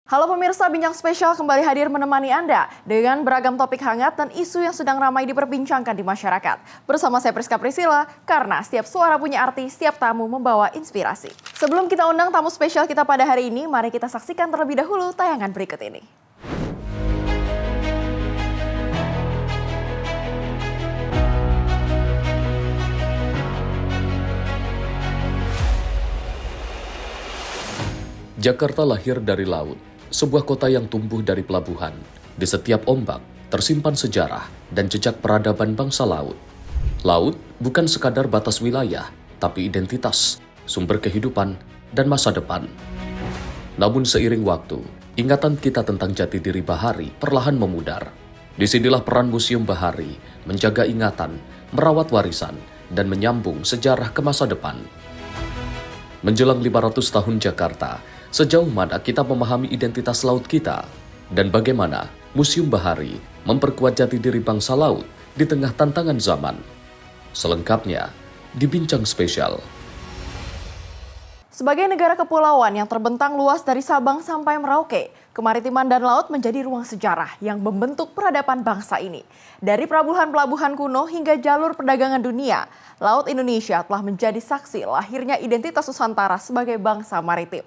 Halo pemirsa, Bincang Spesial kembali hadir menemani Anda dengan beragam topik hangat dan isu yang sedang ramai diperbincangkan di masyarakat. Bersama saya Priska Priscilla, karena setiap suara punya arti, setiap tamu membawa inspirasi. Sebelum kita undang tamu spesial kita pada hari ini, mari kita saksikan terlebih dahulu tayangan berikut ini. Jakarta lahir dari laut. Sebuah kota yang tumbuh dari pelabuhan. Di setiap ombak tersimpan sejarah dan jejak peradaban bangsa laut. Laut bukan sekadar batas wilayah, tapi identitas, sumber kehidupan, dan masa depan. Namun seiring waktu, ingatan kita tentang jati diri bahari perlahan memudar. Disinilah peran Museum Bahari menjaga ingatan, merawat warisan, dan menyambung sejarah ke masa depan. Menjelang 500 tahun Jakarta, sejauh mana kita memahami identitas laut kita dan bagaimana Museum Bahari memperkuat jati diri bangsa laut di tengah tantangan zaman. Selengkapnya di Bincang Spesial. Sebagai negara kepulauan yang terbentang luas dari Sabang sampai Merauke, kemaritiman dan laut menjadi ruang sejarah yang membentuk peradaban bangsa ini. Dari pelabuhan-pelabuhan kuno hingga jalur perdagangan dunia, Laut Indonesia telah menjadi saksi lahirnya identitas Nusantara sebagai bangsa maritim.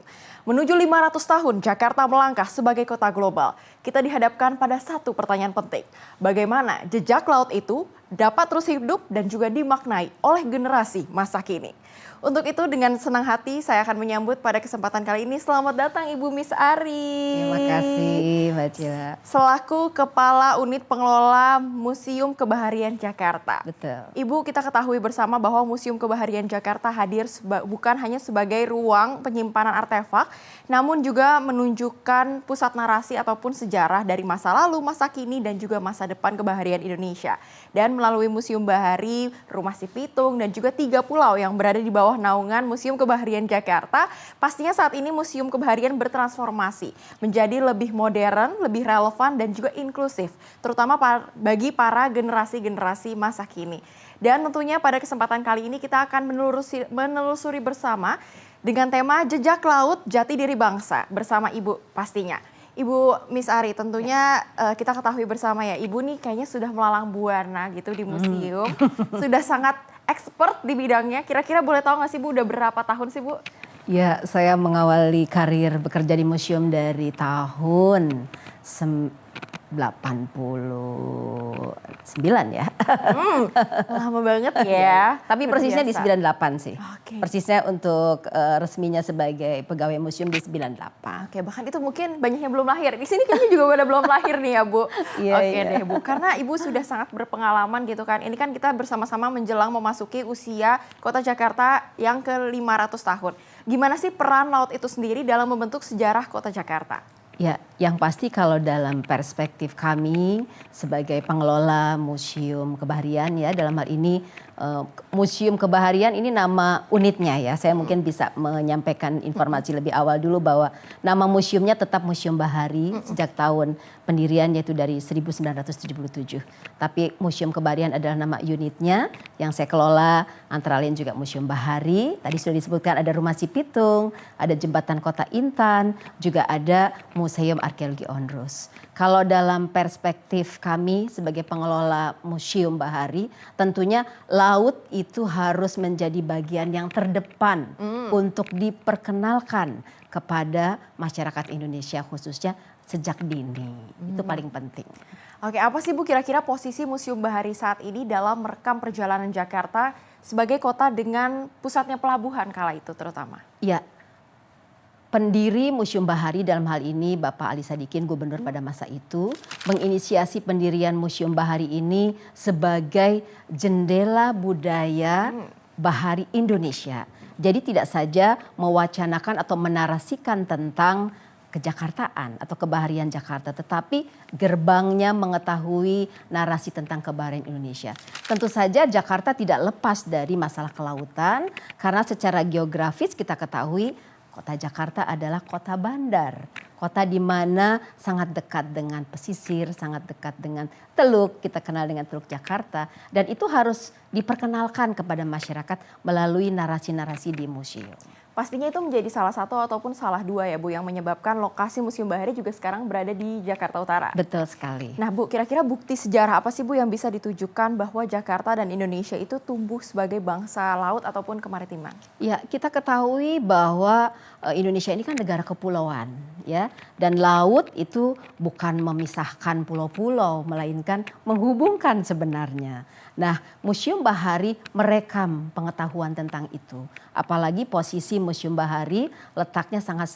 Menuju 500 tahun Jakarta melangkah sebagai kota global, kita dihadapkan pada satu pertanyaan penting. Bagaimana jejak laut itu dapat terus hidup dan juga dimaknai oleh generasi masa kini? Untuk itu dengan senang hati saya akan menyambut pada kesempatan kali ini. Selamat datang Ibu Miss Ari. Terima kasih Mbak Cila. Selaku Kepala Unit Pengelola Museum Kebaharian Jakarta. Betul. Ibu, kita ketahui bersama bahwa Museum Kebaharian Jakarta hadir bukan hanya sebagai ruang penyimpanan artefak, namun juga menunjukkan pusat narasi ataupun sejarah dari masa lalu, masa kini, dan juga masa depan kebaharian Indonesia. Dan melalui Museum Bahari, Rumah Si Pitung, dan juga 3 pulau yang berada di bawah naungan Museum Kebaharian Jakarta, pastinya saat ini Museum Kebaharian bertransformasi menjadi lebih modern, lebih relevan, dan juga inklusif, terutama bagi para generasi-generasi masa kini. Dan tentunya pada kesempatan kali ini kita akan menelusuri bersama dengan tema Jejak Laut Jati Diri Bangsa bersama Ibu pastinya. Ibu Miss Ari, tentunya kita ketahui bersama ya, Ibu nih kayaknya sudah melalang buana gitu di museum, sudah sangat expert di bidangnya. Kira-kira boleh tahu nggak sih Bu, udah berapa tahun sih Bu? Ya, saya mengawali karir bekerja di museum dari tahun 89 ya. Lama banget ya. Tapi persisnya di 98 sih. Oke. Persisnya untuk resminya sebagai pegawai museum di 98. Oke, bahkan itu mungkin banyak yang belum lahir. Di sini kayaknya juga pada belum lahir nih ya Bu. Iya, Oke iya. deh Bu, karena Ibu sudah sangat berpengalaman gitu kan. Ini kan kita bersama-sama menjelang memasuki usia Kota Jakarta yang ke-500 tahun. Gimana sih peran laut itu sendiri dalam membentuk sejarah Kota Jakarta? Ya, yang pasti kalau dalam perspektif kami sebagai pengelola Museum Kebaharian ya, dalam hal ini Museum Kebaharian ini nama unitnya ya. Saya mungkin bisa menyampaikan informasi lebih awal dulu bahwa nama museumnya tetap Museum Bahari sejak tahun pendirian yaitu dari 1977. Tapi Museum Kebaharian adalah nama unitnya yang saya kelola, antara lain juga Museum Bahari. Tadi sudah disebutkan ada Rumah Si Pitung, ada Jembatan Kota Intan, juga ada Museum Arkeologi Onrus. Kalau dalam perspektif kami sebagai pengelola Museum Bahari, tentunya laut itu harus menjadi bagian yang terdepan untuk diperkenalkan kepada masyarakat Indonesia khususnya sejak dini. Itu paling penting. Oke, apa sih Bu kira-kira posisi Museum Bahari saat ini dalam merekam perjalanan Jakarta sebagai kota dengan pusatnya pelabuhan kala itu terutama? Ya, pendiri Museum Bahari dalam hal ini Bapak Ali Sadikin, gubernur pada masa itu, menginisiasi pendirian Museum Bahari ini sebagai jendela budaya Bahari Indonesia. Jadi tidak saja mewacanakan atau menarasikan tentang kejakartaan atau kebaharian Jakarta, tetapi gerbangnya mengetahui narasi tentang kebaharian Indonesia. Tentu saja Jakarta tidak lepas dari masalah kelautan, karena secara geografis kita ketahui Kota Jakarta adalah kota bandar, kota di mana sangat dekat dengan pesisir, sangat dekat dengan teluk, kita kenal dengan Teluk Jakarta, dan itu harus diperkenalkan kepada masyarakat melalui narasi-narasi di museum. pastinya itu menjadi salah satu ataupun salah dua ya Bu yang menyebabkan lokasi Museum Bahari juga sekarang berada di Jakarta Utara. Betul sekali. Nah Bu, kira-kira bukti sejarah apa sih Bu yang bisa ditujukan bahwa Jakarta dan Indonesia itu tumbuh sebagai bangsa laut ataupun kemaritiman? Ya, kita ketahui bahwa Indonesia ini kan negara kepulauan, ya, dan laut itu bukan memisahkan pulau-pulau, melainkan menghubungkan sebenarnya. Nah, Museum Bahari merekam pengetahuan tentang itu. Apalagi posisi Museum Bahari letaknya sangat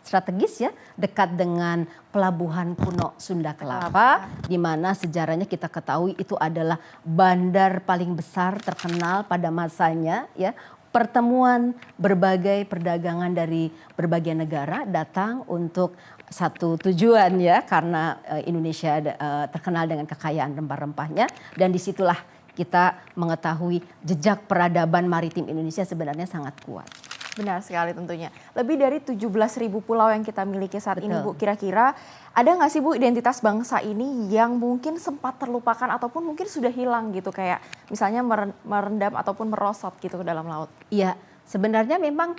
strategis ya, dekat dengan pelabuhan kuno Sunda Kelapa, di mana sejarahnya kita ketahui itu adalah bandar paling besar terkenal pada masanya ya. Pertemuan berbagai perdagangan dari berbagai negara datang untuk satu tujuan ya, karena Indonesia terkenal dengan kekayaan rempah-rempahnya, dan disitulah kita mengetahui jejak peradaban maritim Indonesia sebenarnya sangat kuat. Benar sekali tentunya. Lebih dari 17.000 pulau yang kita miliki saat ini Bu. Betul. Kira-kira ada nggak sih Bu identitas bangsa ini yang mungkin sempat terlupakan ataupun mungkin sudah hilang gitu. Kayak misalnya merendam ataupun merosot gitu ke dalam laut. Iya, sebenarnya memang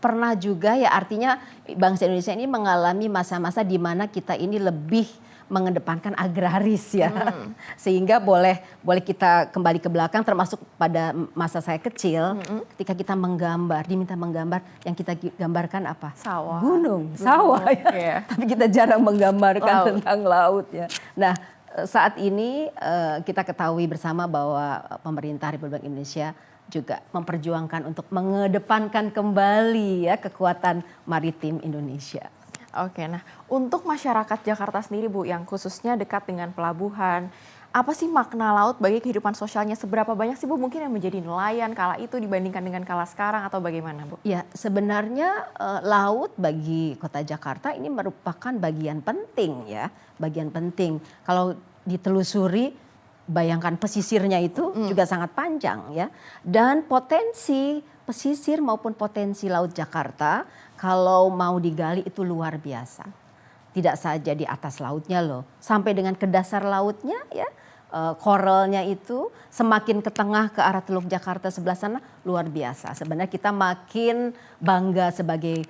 pernah juga ya, artinya bangsa Indonesia ini mengalami masa-masa di mana kita ini lebih mengedepankan agraris ya. Sehingga boleh kita kembali ke belakang, termasuk pada masa saya kecil ketika kita menggambar, diminta menggambar, yang kita gambarkan apa? Sawah. Gunung, sawah ya. Iya. Tapi kita jarang menggambarkan Laut. tentang laut ya. Nah, saat ini kita ketahui bersama bahwa pemerintah Republik Indonesia juga memperjuangkan untuk mengedepankan kembali ya kekuatan maritim Indonesia. Oke, nah untuk masyarakat Jakarta sendiri Bu yang khususnya dekat dengan pelabuhan, apa sih makna laut bagi kehidupan sosialnya? Seberapa banyak sih Bu mungkin yang menjadi nelayan kala itu dibandingkan dengan kala sekarang atau bagaimana Bu? Ya, sebenarnya laut bagi kota Jakarta ini merupakan bagian penting ya, bagian penting. Kalau ditelusuri, bayangkan pesisirnya itu juga sangat panjang ya. Dan potensi pesisir maupun potensi laut Jakarta kalau mau digali itu luar biasa. Tidak saja di atas lautnya loh, sampai dengan ke dasar lautnya ya. Koralnya itu semakin ke tengah ke arah Teluk Jakarta sebelah sana luar biasa. Sebenarnya kita makin bangga sebagai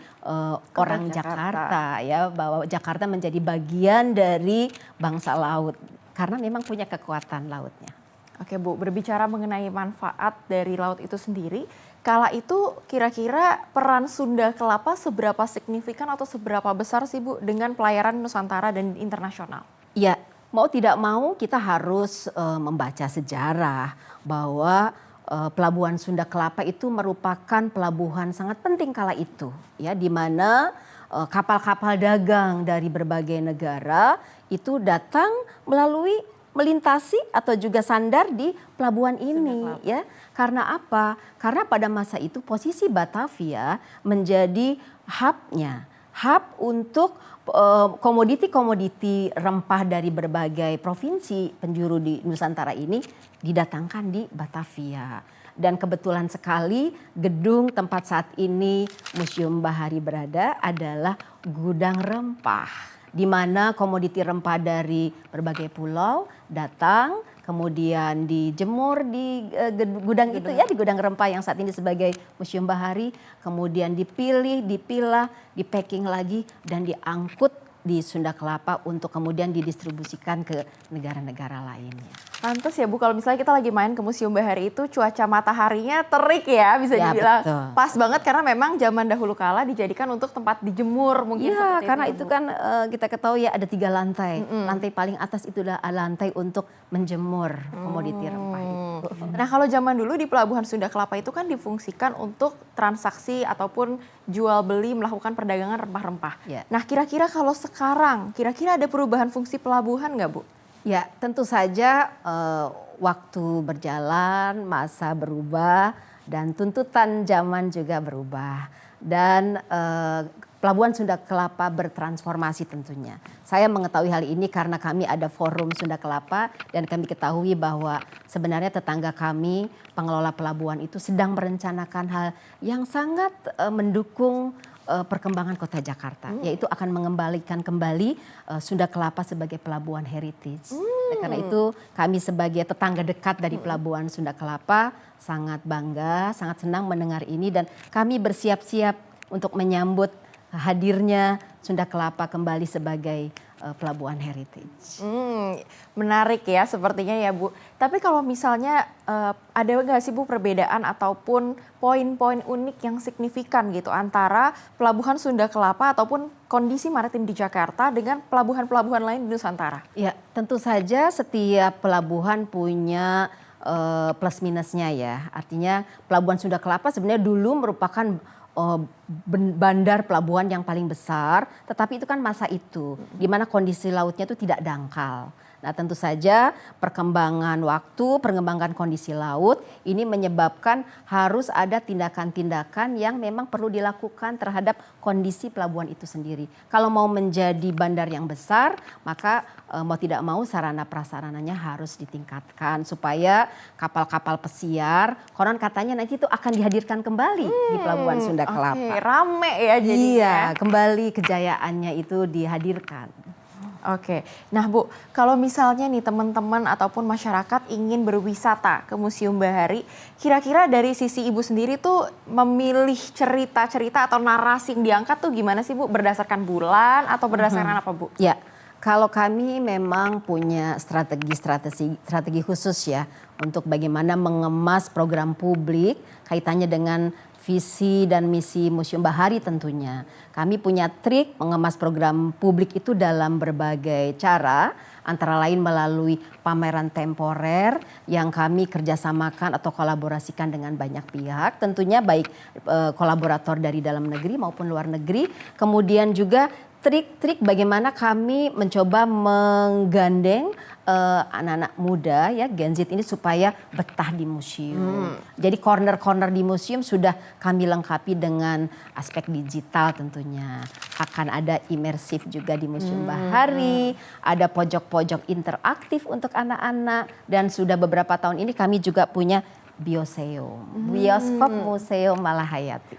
orang Jakarta ya, bahwa Jakarta menjadi bagian dari bangsa laut karena memang punya kekuatan lautnya. Oke Bu, berbicara mengenai manfaat dari laut itu sendiri, kala itu kira-kira peran Sunda Kelapa seberapa signifikan atau seberapa besar sih Bu dengan pelayaran Nusantara dan internasional? Ya, mau tidak mau kita harus membaca sejarah bahwa pelabuhan Sunda Kelapa itu merupakan pelabuhan sangat penting kala itu ya, di mana kapal-kapal dagang dari berbagai negara itu datang melintasi atau juga sandar di pelabuhan ini ya. Karena apa? Karena pada masa itu posisi Batavia menjadi hub untuk komoditi-komoditi rempah dari berbagai provinsi penjuru di Nusantara ini didatangkan di Batavia. Dan kebetulan sekali gedung tempat saat ini Museum Bahari berada adalah gudang rempah, di mana komoditi rempah dari berbagai pulau datang, kemudian dijemur di gudang itu ya, di gudang rempah yang saat ini sebagai Museum Bahari, kemudian dipilah, dipacking lagi dan diangkut di Sunda Kelapa untuk kemudian didistribusikan ke negara-negara lainnya. Pantes ya Bu, kalau misalnya kita lagi main ke Museum Bahari itu cuaca mataharinya terik ya, bisa dibilang. Betul. Pas banget karena memang zaman dahulu kala dijadikan untuk tempat dijemur mungkin Iya, seperti karena itu, itu Bu. kan kita ketahui ya ada 3 lantai. Lantai paling atas itu adalah lantai untuk menjemur komoditi rempah itu. Nah kalau zaman dulu di Pelabuhan Sunda Kelapa itu kan difungsikan untuk transaksi ataupun jual beli melakukan perdagangan rempah-rempah. Ya. Nah kira-kira kalau sekarang, kira-kira ada perubahan fungsi pelabuhan nggak Bu? Ya, tentu saja waktu berjalan, masa berubah, dan tuntutan zaman juga berubah. Dan Pelabuhan Sunda Kelapa bertransformasi tentunya. Saya mengetahui hal ini karena kami ada forum Sunda Kelapa dan kami ketahui bahwa sebenarnya tetangga kami, pengelola pelabuhan itu sedang merencanakan hal yang sangat mendukung perkembangan kota Jakarta, yaitu akan mengembalikan kembali Sunda Kelapa sebagai pelabuhan heritage. Karena itu kami sebagai tetangga dekat dari Pelabuhan Sunda Kelapa sangat bangga, sangat senang mendengar ini dan kami bersiap-siap untuk menyambut hadirnya Sunda Kelapa kembali sebagai pelabuhan heritage. Menarik ya sepertinya ya Bu. Tapi kalau misalnya ada nggak sih Bu perbedaan ataupun poin-poin unik yang signifikan gitu antara pelabuhan Sunda Kelapa ataupun kondisi maritim di Jakarta dengan pelabuhan-pelabuhan lain di Nusantara? Ya, tentu saja setiap pelabuhan punya plus minusnya ya. Artinya pelabuhan Sunda Kelapa sebenarnya dulu merupakan bandar pelabuhan yang paling besar, tetapi itu kan masa itu, di mana kondisi lautnya itu tidak dangkal. Nah tentu saja perkembangan waktu, perkembangan kondisi laut ini menyebabkan harus ada tindakan-tindakan yang memang perlu dilakukan terhadap kondisi pelabuhan itu sendiri. Kalau mau menjadi bandar yang besar, maka mau tidak mau sarana prasarananya harus ditingkatkan supaya kapal-kapal pesiar, konon katanya nanti itu akan dihadirkan kembali di Pelabuhan Sunda Kelapa. Oke, rame ya jadinya. Iya, kembali kejayaannya itu dihadirkan. Oke, nah Bu, kalau misalnya nih teman-teman ataupun masyarakat ingin berwisata ke Museum Bahari, kira-kira dari sisi Ibu sendiri tuh memilih cerita-cerita atau narasi yang diangkat tuh gimana sih Bu? Berdasarkan bulan atau berdasarkan apa Bu? Ya, kalau kami memang punya strategi khusus ya untuk bagaimana mengemas program publik kaitannya dengan visi dan misi Museum Bahari tentunya. Kami punya trik mengemas program publik itu dalam berbagai cara, antara lain melalui pameran temporer yang kami kerjasamakan atau kolaborasikan dengan banyak pihak. Tentunya baik kolaborator dari dalam negeri maupun luar negeri. Kemudian juga trik-trik bagaimana kami mencoba menggandeng anak-anak muda ya Gen Z ini supaya betah di museum. Jadi corner-corner di museum sudah kami lengkapi dengan aspek digital tentunya. Akan ada imersif juga di Museum Bahari, ada pojok-pojok interaktif untuk anak-anak dan sudah beberapa tahun ini kami juga punya Bioseum, Bioskop Museum Malahayati.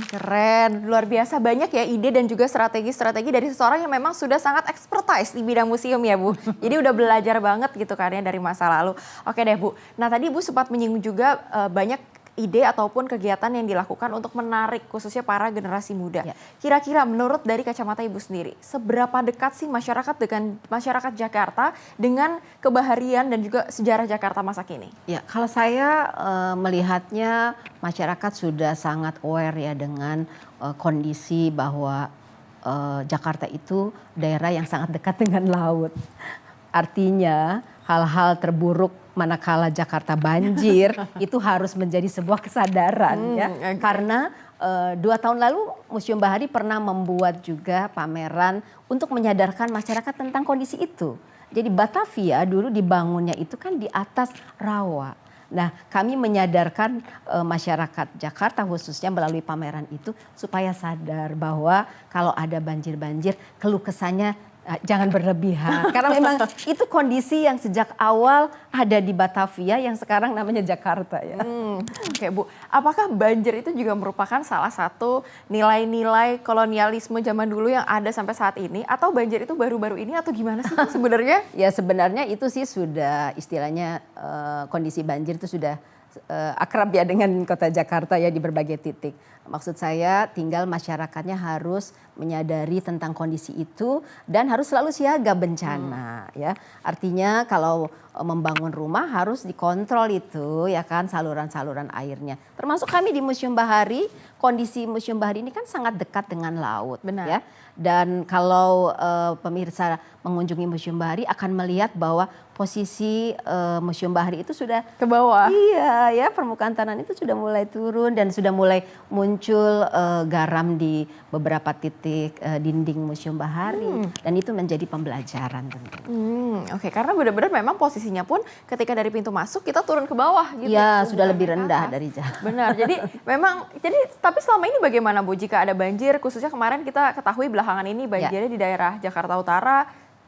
Keren, luar biasa banyak ya ide dan juga strategi-strategi dari seseorang yang memang sudah sangat expertise di bidang museum ya Bu. Jadi udah belajar banget gitu kan ya dari masa lalu. Oke deh Bu, nah tadi Bu sempat menyinggung juga banyak ide ataupun kegiatan yang dilakukan untuk menarik khususnya para generasi muda. Ya. Kira-kira menurut dari kacamata Ibu sendiri, seberapa dekat sih masyarakat dengan masyarakat Jakarta dengan kebaharian dan juga sejarah Jakarta masa kini? Ya, kalau saya melihatnya masyarakat sudah sangat aware ya dengan kondisi bahwa Jakarta itu daerah yang sangat dekat dengan laut. Artinya hal-hal terburuk manakala Jakarta banjir itu harus menjadi sebuah kesadaran ya. Okay. Karena 2 tahun lalu Museum Bahari pernah membuat juga pameran untuk menyadarkan masyarakat tentang kondisi itu. Jadi Batavia dulu dibangunnya itu kan di atas rawa. Nah, kami menyadarkan masyarakat Jakarta khususnya melalui pameran itu supaya sadar bahwa kalau ada banjir-banjir keluh kesahnya jangan berlebihan. Karena memang itu kondisi yang sejak awal ada di Batavia yang sekarang namanya Jakarta ya. Oke Bu, apakah banjir itu juga merupakan salah satu nilai-nilai kolonialisme zaman dulu yang ada sampai saat ini? Atau banjir itu baru-baru ini atau gimana sih sebenarnya? Ya sebenarnya itu sih sudah istilahnya kondisi banjir itu sudah akrab ya dengan kota Jakarta ya di berbagai titik. Maksud saya tinggal masyarakatnya harus menyadari tentang kondisi itu dan harus selalu siaga bencana ya. Artinya kalau membangun rumah harus dikontrol itu ya kan saluran-saluran airnya. Termasuk kami di Museum Bahari, kondisi Museum Bahari ini kan sangat dekat dengan laut. Benar. Ya. Dan kalau pemirsa mengunjungi Museum Bahari akan melihat bahwa posisi Museum Bahari itu sudah Ke bawah. iya ya permukaan tanah itu sudah mulai turun dan sudah mulai muncul garam di beberapa titik dinding Museum Bahari dan itu menjadi pembelajaran tentu. Oke, karena benar-benar memang posisinya pun ketika dari pintu masuk kita turun ke bawah gitu. Iya sudah Bukan lebih ke rendah atas. dari jalan. Benar, jadi memang, tapi selama ini bagaimana Bu jika ada banjir, khususnya kemarin kita ketahui belakangan ini banjirnya di daerah Jakarta Utara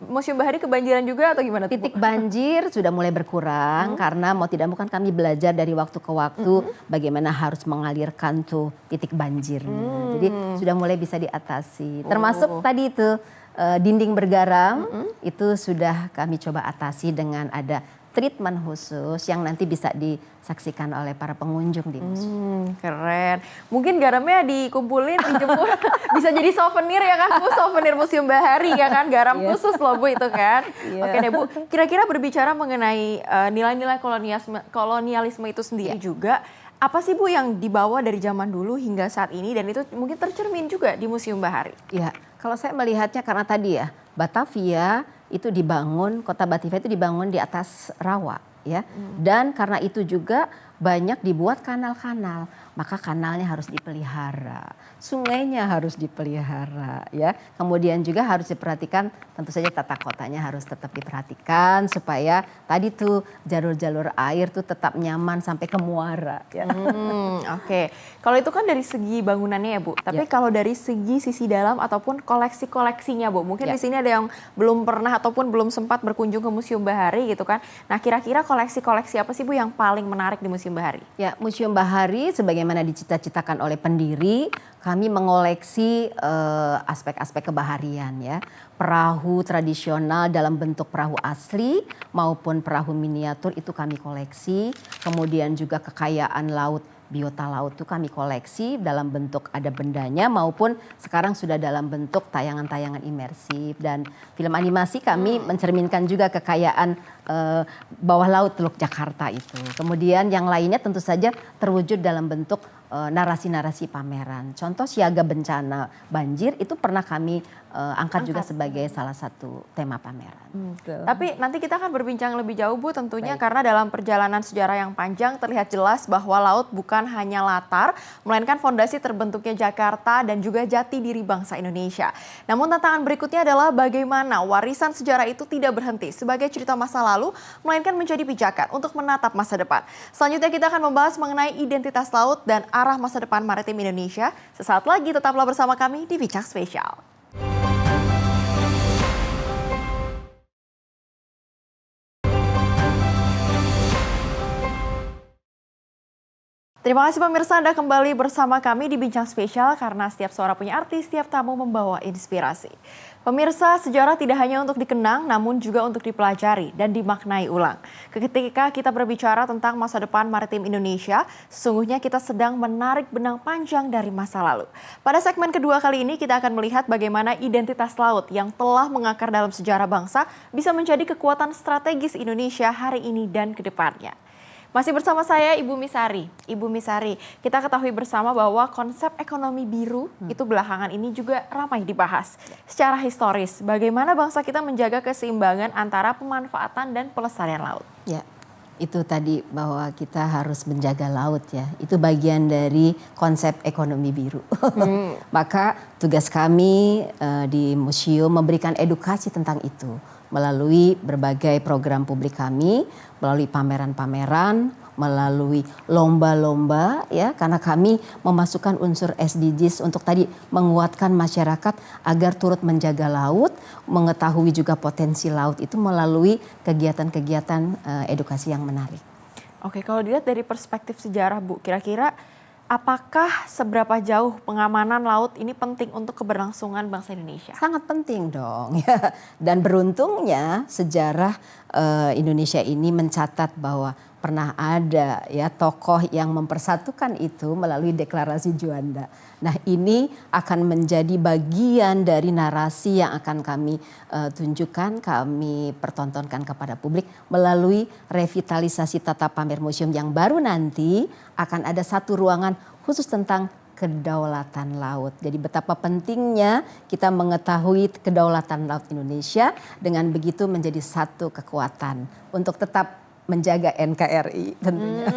Museum Bahari kebanjiran juga atau gimana tuh, Bu? Titik banjir sudah mulai berkurang karena mau tidak mau kan kami belajar dari waktu ke waktu bagaimana harus mengalirkan tuh titik banjirnya. Jadi sudah mulai bisa diatasi. Termasuk tadi itu dinding bergaram itu sudah kami coba atasi dengan ada treatment khusus yang nanti bisa disaksikan oleh para pengunjung di museum. Keren. Mungkin garamnya dikumpulin, dijemur, bisa jadi souvenir ya kan Bu, souvenir Museum Bahari ya kan, garam khusus loh Bu itu kan. Oke deh Bu, kira-kira berbicara mengenai nilai-nilai kolonialisme itu sendiri juga, apa sih Bu yang dibawa dari zaman dulu hingga saat ini dan itu mungkin tercermin juga di Museum Bahari? Ya, kalau saya melihatnya karena tadi ya, Batavia itu dibangun, kota Batavia itu dibangun di atas rawa ya. Dan karena itu juga banyak dibuat kanal-kanal, maka kanalnya harus dipelihara, sungainya harus dipelihara ya. Kemudian juga harus diperhatikan, tentu saja tata kotanya harus tetap diperhatikan supaya tadi tuh jalur-jalur air tuh tetap nyaman sampai ke muara ya. Oke. Kalau itu kan dari segi bangunannya ya Bu, tapi kalau dari segi sisi dalam ataupun koleksi-koleksinya Bu, mungkin di sini ada yang belum pernah ataupun belum sempat berkunjung ke Museum Bahari gitu kan. Nah kira-kira koleksi-koleksi apa sih Bu yang paling menarik di Museum Bahari? Ya, Museum Bahari sebagaimana dicita-citakan oleh pendiri, kami mengoleksi aspek-aspek kebaharian ya. Perahu tradisional dalam bentuk perahu asli maupun perahu miniatur itu kami koleksi. Kemudian juga kekayaan laut, biota laut itu kami koleksi dalam bentuk ada bendanya maupun sekarang sudah dalam bentuk tayangan-tayangan imersif. Dan film animasi kami mencerminkan juga kekayaan bawah laut Teluk Jakarta itu. Kemudian yang lainnya tentu saja terwujud dalam bentuk narasi-narasi pameran. Contoh siaga bencana banjir itu pernah kami angkat juga sebagai salah satu tema pameran. Tapi nanti kita akan berbincang lebih jauh Bu tentunya karena dalam perjalanan sejarah yang panjang terlihat jelas bahwa laut bukan hanya latar, melainkan fondasi terbentuknya Jakarta dan juga jati diri bangsa Indonesia. Namun tantangan berikutnya adalah bagaimana warisan sejarah itu tidak berhenti sebagai cerita masa lalu, melainkan menjadi pijakan untuk menatap masa depan. Selanjutnya kita akan membahas mengenai identitas laut dan arah masa depan maritim Indonesia. Sesaat lagi tetaplah bersama kami di Bincang Spesial. Terima kasih pemirsa Anda kembali bersama kami di Bincang Spesial karena setiap suara punya arti, setiap tamu membawa inspirasi. Pemirsa, sejarah tidak hanya untuk dikenang namun juga untuk dipelajari dan dimaknai ulang. Ketika kita berbicara tentang masa depan maritim Indonesia, sesungguhnya kita sedang menarik benang panjang dari masa lalu. Pada segmen kedua kali ini kita akan melihat bagaimana identitas laut yang telah mengakar dalam sejarah bangsa bisa menjadi kekuatan strategis Indonesia hari ini dan ke depannya. Masih bersama saya Ibu Misari. Ibu Misari, kita ketahui bersama bahwa konsep ekonomi biru itu belakangan ini juga ramai dibahas. Secara historis, bagaimana bangsa kita menjaga keseimbangan antara pemanfaatan dan pelestarian laut? Ya, itu tadi bahwa kita harus menjaga laut ya. Itu bagian dari konsep ekonomi biru. Maka tugas kami di museum memberikan edukasi tentang itu melalui berbagai program publik kami, melalui pameran-pameran, melalui lomba-lomba ya, karena kami memasukkan unsur SDGs untuk tadi menguatkan masyarakat agar turut menjaga laut, mengetahui juga potensi laut itu melalui kegiatan-kegiatan edukasi yang menarik. Oke, kalau dilihat dari perspektif sejarah Bu, kira-kira apakah seberapa jauh pengamanan laut ini penting untuk keberlangsungan bangsa Indonesia? Sangat penting dong ya. Dan beruntungnya sejarah Indonesia ini mencatat bahwa pernah ada ya tokoh yang mempersatukan itu melalui deklarasi Juanda. Nah ini akan menjadi bagian dari narasi yang akan kami tunjukkan, kami pertontonkan kepada publik melalui revitalisasi tata pamer museum yang baru nanti akan ada satu ruangan khusus tentang kedaulatan laut. Jadi betapa pentingnya kita mengetahui kedaulatan laut Indonesia dengan begitu menjadi satu kekuatan untuk tetap menjaga NKRI tentunya.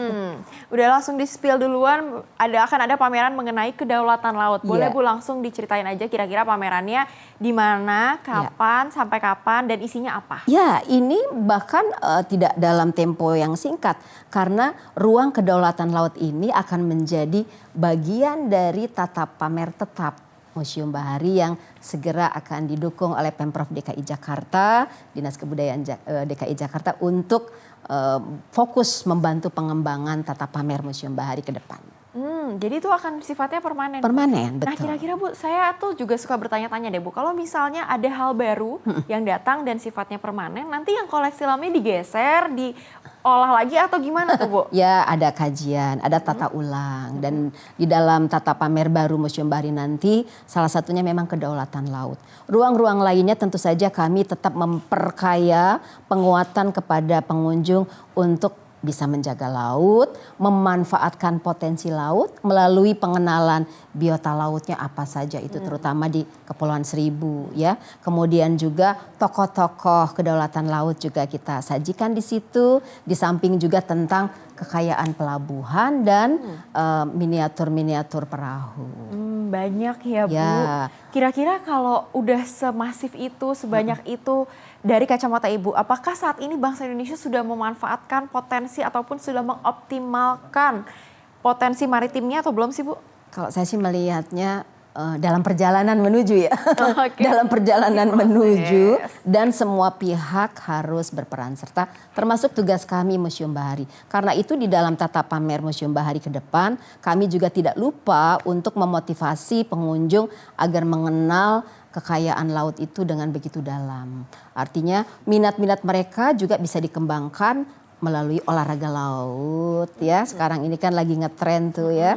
Udah langsung di-spill duluan, akan ada pameran mengenai kedaulatan laut. Boleh Bu langsung diceritain aja kira-kira pamerannya di mana, kapan, sampai kapan, dan isinya apa? Ya, ini bahkan tidak dalam tempo yang singkat karena ruang kedaulatan laut ini akan menjadi bagian dari tata pamer tetap Museum Bahari yang segera akan didukung oleh Pemprov DKI Jakarta, Dinas Kebudayaan DKI Jakarta untuk fokus membantu pengembangan tata pamer Museum Bahari ke depan. Jadi itu akan sifatnya permanen. Permanen, betul. Nah kira-kira Bu, saya tuh juga suka bertanya-tanya deh Bu, kalau misalnya ada hal baru yang datang dan sifatnya permanen, nanti yang koleksi lamanya digeser, diolah lagi atau gimana tuh Bu? Ya ada kajian, ada tata ulang dan di dalam tata pamer baru Museum Bahari nanti salah satunya memang kedaulatan laut. Ruang-ruang lainnya tentu saja kami tetap memperkaya penguatan kepada pengunjung untuk bisa menjaga laut, memanfaatkan potensi laut melalui pengenalan biota lautnya apa saja itu terutama di Kepulauan Seribu ya. Kemudian juga tokoh-tokoh kedaulatan laut juga kita sajikan di situ, di samping juga tentang kekayaan pelabuhan dan miniatur-miniatur perahu. Banyak ya Bu. Ya. Kira-kira kalau udah semasif itu, sebanyak itu, dari kacamata Ibu, apakah saat ini bangsa Indonesia sudah memanfaatkan potensi ataupun sudah mengoptimalkan potensi maritimnya atau belum sih Bu? Kalau saya sih melihatnya dalam perjalanan menuju ya. Oke. Dalam perjalanan Proses. menuju dan semua pihak harus berperan serta termasuk tugas kami Museum Bahari. Karena itu di dalam tata pamer Museum Bahari ke depan kami juga tidak lupa untuk memotivasi pengunjung agar mengenal kekayaan laut itu dengan begitu dalam. Artinya minat-minat mereka juga bisa dikembangkan melalui olahraga laut ya. Sekarang ini kan lagi ngetren tuh ya,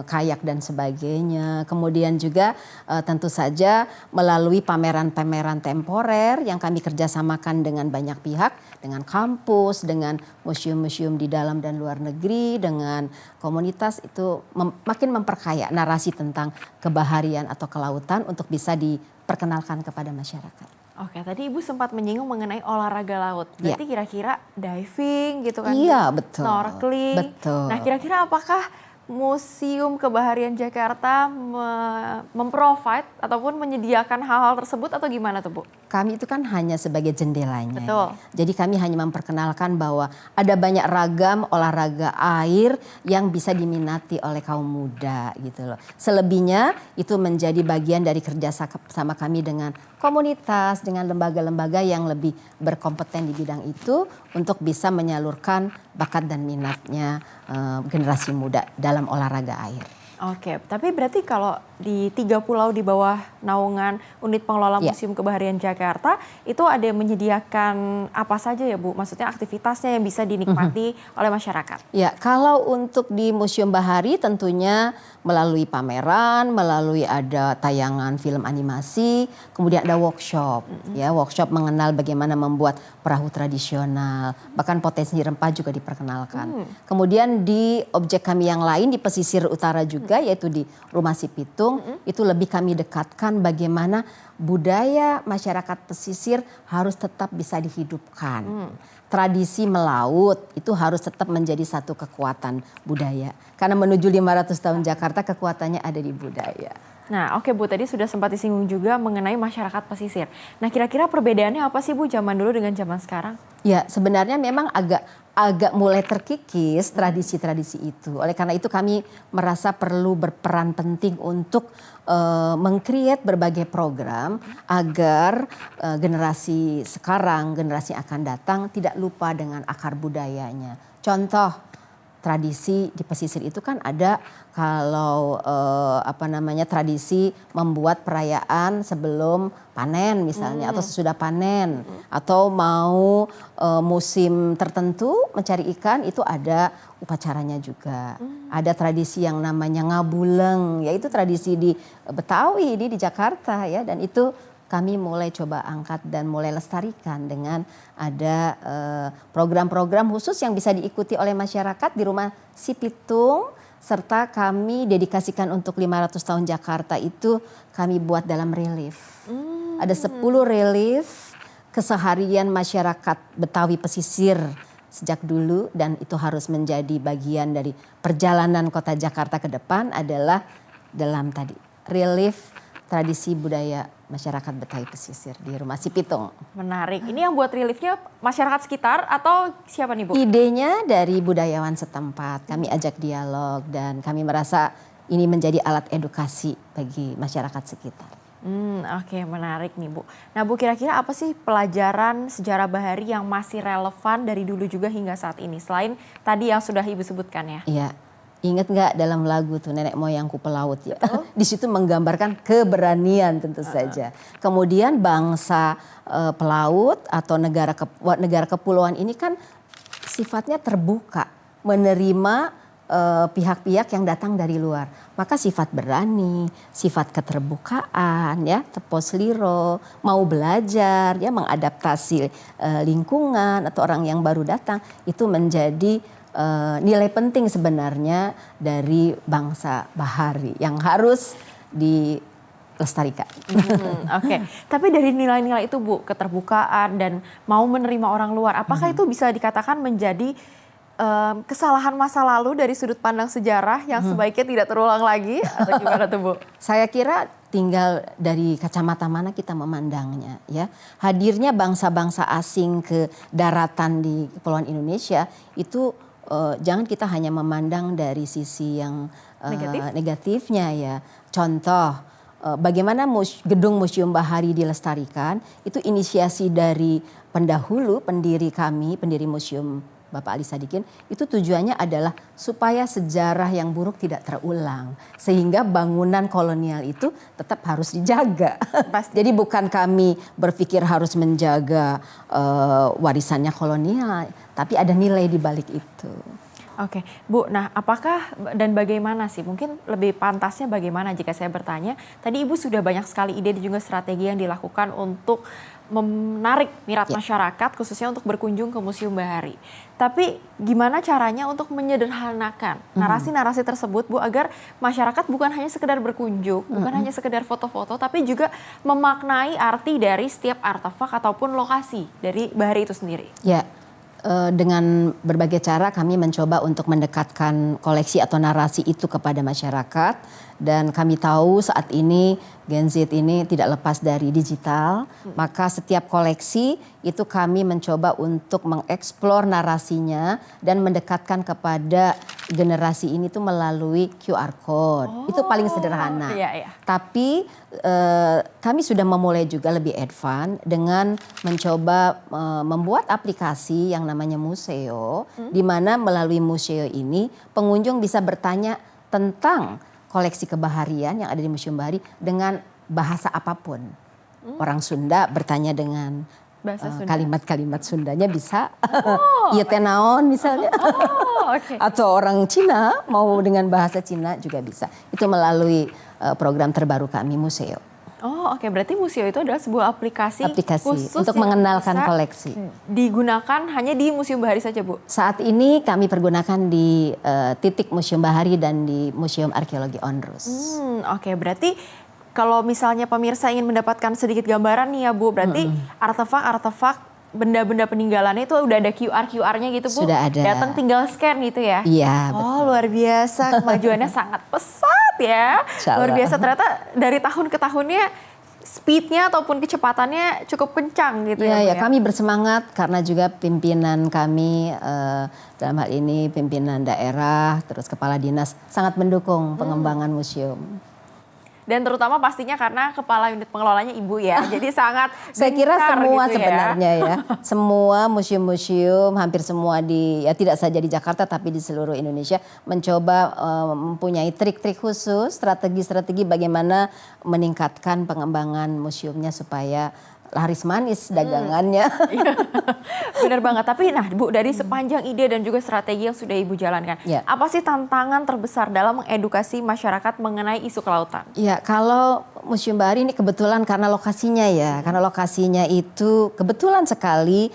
kayak dan sebagainya. Kemudian juga tentu saja melalui pameran-pameran temporer yang kami kerjasamakan dengan banyak pihak, dengan kampus, dengan museum-museum di dalam dan luar negeri, dengan komunitas itu makin memperkaya narasi tentang kebaharian atau kelautan untuk bisa diperkenalkan kepada masyarakat. Oke, tadi Ibu sempat menyinggung mengenai olahraga laut. Berarti kira-kira diving gitu kan? Iya, betul. Snorkeling. Betul. Nah, kira-kira apakah Museum Kebaharian Jakarta memprovide ataupun menyediakan hal-hal tersebut atau gimana tuh Bu? Kami itu kan hanya sebagai jendelanya. Betul. Jadi kami hanya memperkenalkan bahwa ada banyak ragam olahraga air yang bisa diminati oleh kaum muda gitu loh. Selebihnya itu menjadi bagian dari kerja sama kami dengan komunitas, dengan lembaga-lembaga yang lebih berkompeten di bidang itu untuk bisa menyalurkan bakat dan minatnya generasi muda dalam olahraga air. Oke, tapi berarti kalau di 3 pulau di bawah naungan unit pengelola Museum Kebaharian Jakarta itu ada yang menyediakan apa saja ya Bu? Maksudnya aktivitasnya yang bisa dinikmati oleh masyarakat? Ya, kalau untuk di Museum Bahari tentunya melalui pameran, melalui ada tayangan film animasi, kemudian ada workshop, ya workshop mengenal bagaimana membuat perahu tradisional, bahkan potensi rempah juga diperkenalkan. Kemudian di objek kami yang lain di pesisir utara juga, yaitu di Rumah Si Pitung, itu lebih kami dekatkan bagaimana budaya masyarakat pesisir harus tetap bisa dihidupkan. Tradisi melaut itu harus tetap menjadi satu kekuatan budaya. Karena menuju 500 tahun Jakarta kekuatannya ada di budaya. Nah oke Bu, tadi sudah sempat disinggung juga mengenai masyarakat pesisir. Nah kira-kira perbedaannya apa sih Bu zaman dulu dengan zaman sekarang? Ya sebenarnya memang agak mulai terkikis tradisi-tradisi itu. Oleh karena itu kami merasa perlu berperan penting untuk meng-create berbagai program agar generasi sekarang, generasi akan datang tidak lupa dengan akar budayanya. Contoh tradisi di pesisir itu kan ada kalau tradisi membuat perayaan sebelum panen misalnya atau sesudah panen atau mau musim tertentu mencari ikan itu ada upacaranya juga. Ada tradisi yang namanya ngabuleng, yaitu tradisi di Betawi di Jakarta ya, dan itu kami mulai coba angkat dan mulai lestarikan dengan ada program-program khusus yang bisa diikuti oleh masyarakat di Rumah Si Pitung, serta kami dedikasikan untuk 500 tahun Jakarta itu kami buat dalam relief. Ada 10 relief keseharian masyarakat Betawi pesisir sejak dulu, dan itu harus menjadi bagian dari perjalanan kota Jakarta ke depan adalah dalam tadi relief tradisi budaya masyarakat Betawi pesisir di Rumah Si Pitung. Menarik. Ini yang buat reliefnya masyarakat sekitar atau siapa nih Bu? Idenya dari budayawan setempat. Kami ajak dialog dan kami merasa ini menjadi alat edukasi bagi masyarakat sekitar. Oke, menarik nih Bu. Nah Bu, kira-kira apa sih pelajaran sejarah bahari yang masih relevan dari dulu juga hingga saat ini? Selain tadi yang sudah Ibu sebutkan ya. Iya, ingat nggak dalam lagu tuh Nenek Moyangku Pelaut ya? Di situ menggambarkan keberanian tentu saja. Kemudian bangsa pelaut atau negara kepulauan ini kan sifatnya terbuka, menerima pihak-pihak yang datang dari luar. Maka sifat berani, sifat keterbukaan, ya, tepos liro, mau belajar, ya, mengadaptasi lingkungan atau orang yang baru datang, itu menjadi nilai penting sebenarnya dari bangsa bahari yang harus dilestarikan. Oke, tapi dari nilai-nilai itu Bu, keterbukaan dan mau menerima orang luar, apakah itu bisa dikatakan menjadi kesalahan masa lalu dari sudut pandang sejarah yang sebaiknya tidak terulang lagi, atau gimana tuh Bu? Saya kira tinggal dari kacamata mana kita memandangnya, ya. Hadirnya bangsa-bangsa asing ke daratan di Kepulauan Indonesia itu jangan kita hanya memandang dari sisi yang negatifnya, ya. Contoh, bagaimana gedung Museum Bahari dilestarikan, itu inisiasi dari pendahulu, pendiri museum, Bapak Ali Sadikin, itu tujuannya adalah supaya sejarah yang buruk tidak terulang. Sehingga bangunan kolonial itu tetap harus dijaga. Jadi bukan kami berpikir harus menjaga warisannya kolonial, tapi ada nilai di balik itu. Oke, Bu, nah apakah dan bagaimana sih, mungkin lebih pantasnya bagaimana jika saya bertanya, tadi Ibu sudah banyak sekali ide dan juga strategi yang dilakukan untuk menarik minat masyarakat khususnya untuk berkunjung ke Museum Bahari. Tapi gimana caranya untuk menyederhanakan narasi-narasi tersebut Bu, agar masyarakat bukan hanya sekedar berkunjung, bukan hanya sekedar foto-foto, tapi juga memaknai arti dari setiap artefak ataupun lokasi dari Bahari itu sendiri. Ya, dengan berbagai cara kami mencoba untuk mendekatkan koleksi atau narasi itu kepada masyarakat. Dan kami tahu saat ini Gen Z ini tidak lepas dari digital. Maka setiap koleksi itu kami mencoba untuk mengeksplor narasinya dan mendekatkan kepada generasi ini tuh melalui QR code. Itu paling sederhana. Iya. Tapi kami sudah memulai juga lebih advance dengan mencoba membuat aplikasi yang namanya Museo, di mana melalui Museo ini pengunjung bisa bertanya tentang koleksi kebaharian yang ada di Museum Bahari dengan bahasa apapun. Orang Sunda bertanya dengan kalimat-kalimat Sundanya bisa. Iya tenaon misalnya. Atau orang Cina mau dengan bahasa Cina juga bisa. Itu melalui program terbaru kami Museo. Oh oke, berarti Museo itu adalah sebuah aplikasi khusus untuk mengenalkan koleksi. Digunakan hanya di Museum Bahari saja Bu? Saat ini kami pergunakan di titik Museum Bahari dan di Museum Arkeologi Onrus. Oke, berarti kalau misalnya pemirsa ingin mendapatkan sedikit gambaran nih ya Bu, berarti artefak-artefak benda-benda peninggalannya itu udah ada QR-nya gitu Bu? Sudah ada. Datang tinggal scan gitu ya? Iya, betul. Oh luar biasa, kemajuannya sangat pesat ya. Luar biasa, ternyata dari tahun ke tahunnya speednya ataupun kecepatannya cukup kencang gitu ya. Ya, kami bersemangat karena juga pimpinan kami dalam hal ini pimpinan daerah, terus kepala dinas sangat mendukung pengembangan museum. Dan terutama pastinya karena kepala unit pengelolanya Ibu ya, jadi sangat saya kira semua gitu sebenarnya ya, semua museum-museum hampir semua tidak saja di Jakarta tapi di seluruh Indonesia mencoba mempunyai trik-trik khusus, strategi-strategi bagaimana meningkatkan pengembangan museumnya supaya laris manis dagangannya. Benar banget. Tapi nah Bu, dari sepanjang ide dan juga strategi yang sudah Ibu jalankan, apa sih tantangan terbesar dalam mengedukasi masyarakat mengenai isu kelautan? Ya, kalau Museum Bahari ini kebetulan karena lokasinya karena lokasinya itu kebetulan sekali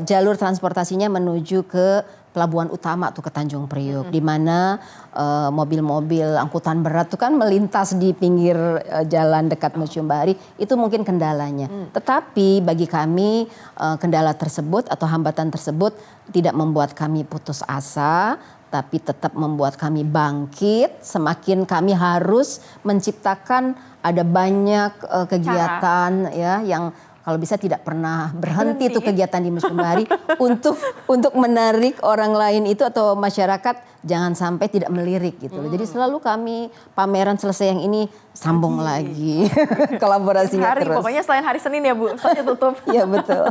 jalur transportasinya menuju ke pelabuhan utama tuh ke Tanjung Priok, di mana mobil-mobil angkutan berat tuh kan melintas di pinggir jalan dekat Museum Bahari, itu mungkin kendalanya. Tetapi bagi kami kendala tersebut atau hambatan tersebut tidak membuat kami putus asa, tapi tetap membuat kami bangkit. Semakin kami harus menciptakan ada banyak kegiatan yang kalau bisa tidak pernah berhenti tuh kegiatan di Museum Bahari untuk menarik orang lain itu atau masyarakat jangan sampai tidak melirik gitu loh. Jadi selalu kami pameran selesai yang ini sambung lagi kolaborasinya Hari, terus. pokoknya selain hari Senin ya Bu, sampai tutup. Iya betul.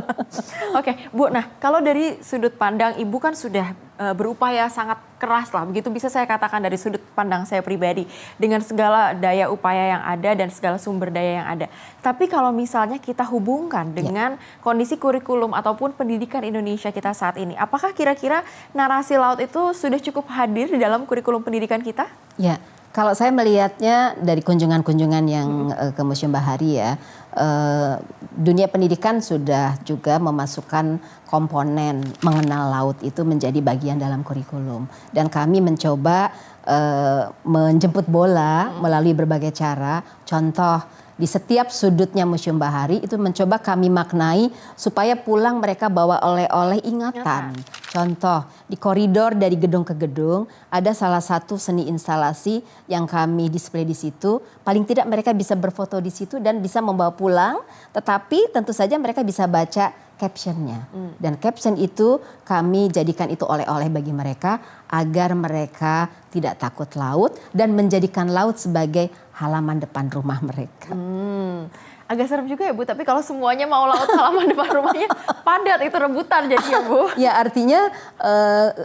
Oke Bu, nah kalau dari sudut pandang Ibu kan sudah berupaya sangat keras lah, begitu bisa saya katakan dari sudut pandang saya pribadi dengan segala daya upaya yang ada dan segala sumber daya yang ada. Tapi kalau misalnya kita hubungkan dengan kondisi kurikulum ataupun pendidikan Indonesia kita saat ini, apakah kira-kira narasi laut itu sudah cukup hadir di dalam kurikulum pendidikan kita? Ya, kalau saya melihatnya dari kunjungan-kunjungan yang ke Museum Bahari ya, dunia pendidikan sudah juga memasukkan komponen mengenal laut itu menjadi bagian dalam kurikulum. Dan kami mencoba menjemput bola melalui berbagai cara. Contoh, di setiap sudutnya Museum Bahari itu mencoba kami maknai supaya pulang mereka bawa oleh-oleh ingatan. Contoh, di koridor dari gedung ke gedung ada salah satu seni instalasi yang kami display di situ. Paling tidak mereka bisa berfoto di situ dan bisa membawa pulang, tetapi tentu saja mereka bisa baca captionnya. Dan caption itu kami jadikan itu oleh-oleh bagi mereka agar mereka tidak takut laut dan menjadikan laut sebagai halaman depan rumah mereka. Agak serem juga ya Bu, tapi kalau semuanya mau laut halaman depan rumahnya padat, itu rebutan jadi ya Bu. Ya artinya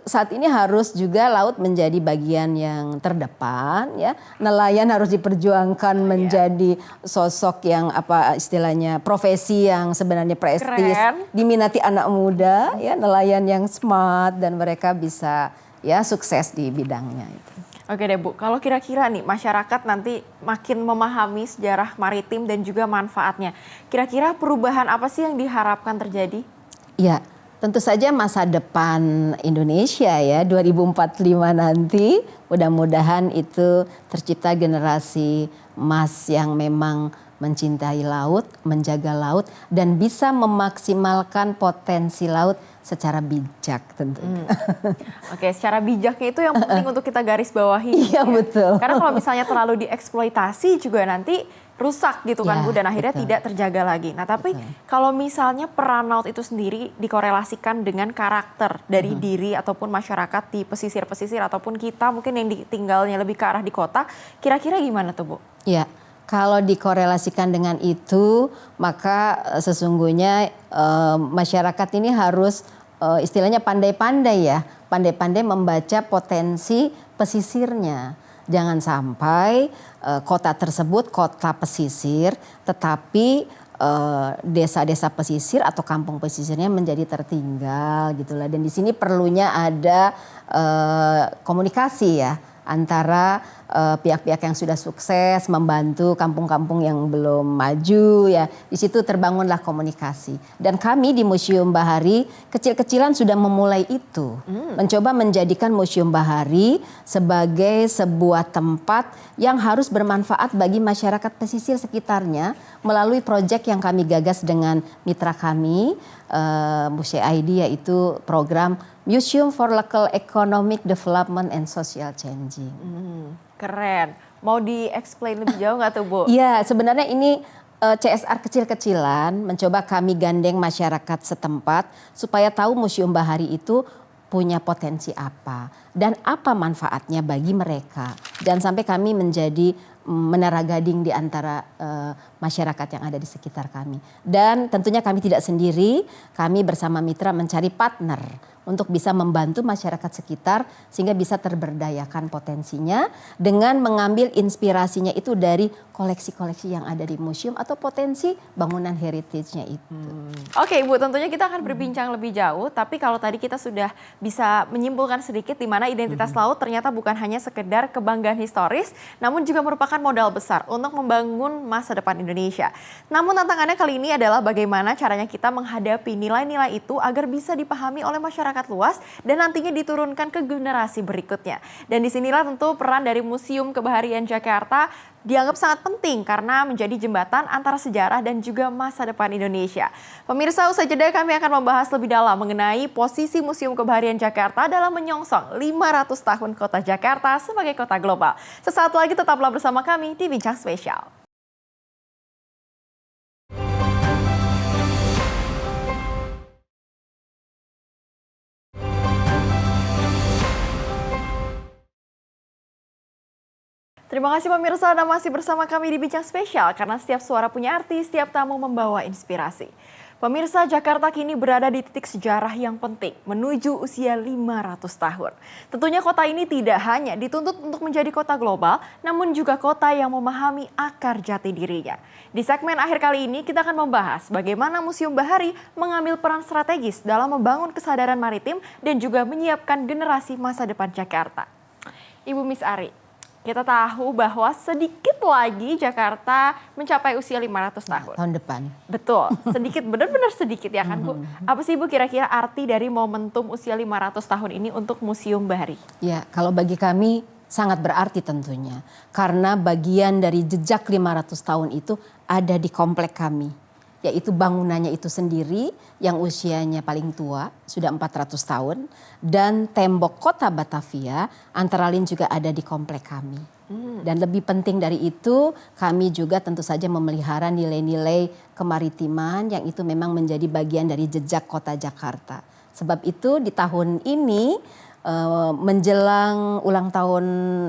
saat ini harus juga laut menjadi bagian yang terdepan ya. Nelayan harus diperjuangkan menjadi sosok yang apa istilahnya profesi yang sebenarnya prestis, diminati anak muda ya, nelayan yang smart dan mereka bisa ya sukses di bidangnya itu. Oke deh Bu, kalau kira-kira nih masyarakat nanti makin memahami sejarah maritim dan juga manfaatnya, kira-kira perubahan apa sih yang diharapkan terjadi? Ya, tentu saja masa depan Indonesia ya 2045 nanti mudah-mudahan itu tercipta generasi emas yang memang mencintai laut, menjaga laut dan bisa memaksimalkan potensi laut secara bijak tentunya. Oke, secara bijaknya itu yang penting untuk kita garis bawahi. Iya betul. Karena kalau misalnya terlalu dieksploitasi juga nanti rusak gitu kan Bu, dan akhirnya tidak terjaga lagi. Nah tapi kalau misalnya peran laut itu sendiri dikorelasikan dengan karakter dari diri ataupun masyarakat di pesisir-pesisir ataupun kita mungkin yang tinggalnya lebih ke arah di kota, kira-kira gimana tuh Bu? Iya. Kalau dikorelasikan dengan itu, maka sesungguhnya masyarakat ini harus istilahnya pandai-pandai ya, pandai-pandai membaca potensi pesisirnya. Jangan sampai kota tersebut kota pesisir, tetapi desa-desa pesisir atau kampung pesisirnya menjadi tertinggal gitulah. Dan di sini perlunya ada komunikasi ya antara pihak-pihak yang sudah sukses membantu kampung-kampung yang belum maju ya. Di situ terbangunlah komunikasi. Dan kami di Museum Bahari kecil-kecilan sudah memulai itu. Mencoba menjadikan Museum Bahari sebagai sebuah tempat yang harus bermanfaat bagi masyarakat pesisir sekitarnya melalui proyek yang kami gagas dengan mitra kami Museum ID, yaitu program Museum for Local Economic Development and Social Changing. Keren. Mau di-explain lebih jauh nggak tuh Bu? Iya, sebenarnya ini CSR kecil-kecilan mencoba kami gandeng masyarakat setempat supaya tahu Museum Bahari itu punya potensi apa dan apa manfaatnya bagi mereka. Dan sampai kami menjadi menara gading di antara masyarakat yang ada di sekitar kami. Dan tentunya kami tidak sendiri, kami bersama mitra mencari partner untuk bisa membantu masyarakat sekitar sehingga bisa terberdayakan potensinya dengan mengambil inspirasinya itu dari koleksi-koleksi yang ada di museum atau potensi bangunan heritage-nya itu. Oke Ibu, tentunya kita akan berbincang lebih jauh, tapi kalau tadi kita sudah bisa menyimpulkan sedikit di mana identitas laut ternyata bukan hanya sekedar kebanggaan historis, namun juga merupakan modal besar untuk membangun masa depan Indonesia. Namun tantangannya kali ini adalah bagaimana caranya kita menghadapi nilai-nilai itu agar bisa dipahami oleh masyarakat luas dan nantinya diturunkan ke generasi berikutnya. Dan disinilah tentu peran dari Museum Kebaharian Jakarta dianggap sangat penting karena menjadi jembatan antara sejarah dan juga masa depan Indonesia. Pemirsa, usai jeda kami akan membahas lebih dalam mengenai posisi Museum Kebaharian Jakarta dalam menyongsong 500 tahun Kota Jakarta sebagai kota global. Sesaat lagi tetaplah bersama kami di Bincang Spesial. Terima kasih pemirsa Anda masih bersama kami di Bincang Spesial karena setiap suara punya arti, setiap tamu membawa inspirasi. Pemirsa, Jakarta kini berada di titik sejarah yang penting menuju usia 500 tahun. Tentunya kota ini tidak hanya dituntut untuk menjadi kota global, namun juga kota yang memahami akar jati dirinya. Di segmen akhir kali ini kita akan membahas bagaimana Museum Bahari mengambil peran strategis dalam membangun kesadaran maritim dan juga menyiapkan generasi masa depan Jakarta. Ibu Miss Ari, kita tahu bahwa sedikit lagi Jakarta mencapai usia 500 tahun. Tahun depan. Betul, sedikit, benar-benar sedikit ya kan Bu. Apa sih Bu kira-kira arti dari momentum usia 500 tahun ini untuk Museum Bahari? Ya, kalau bagi kami sangat berarti tentunya. Karena bagian dari jejak 500 tahun itu ada di komplek kami. Yaitu bangunannya itu sendiri yang usianya paling tua, sudah 400 tahun. Dan tembok kota Batavia antara lain juga ada di komplek kami. Dan lebih penting dari itu, kami juga tentu saja memelihara nilai-nilai kemaritiman yang itu memang menjadi bagian dari jejak kota Jakarta. Sebab itu di tahun ini menjelang ulang tahun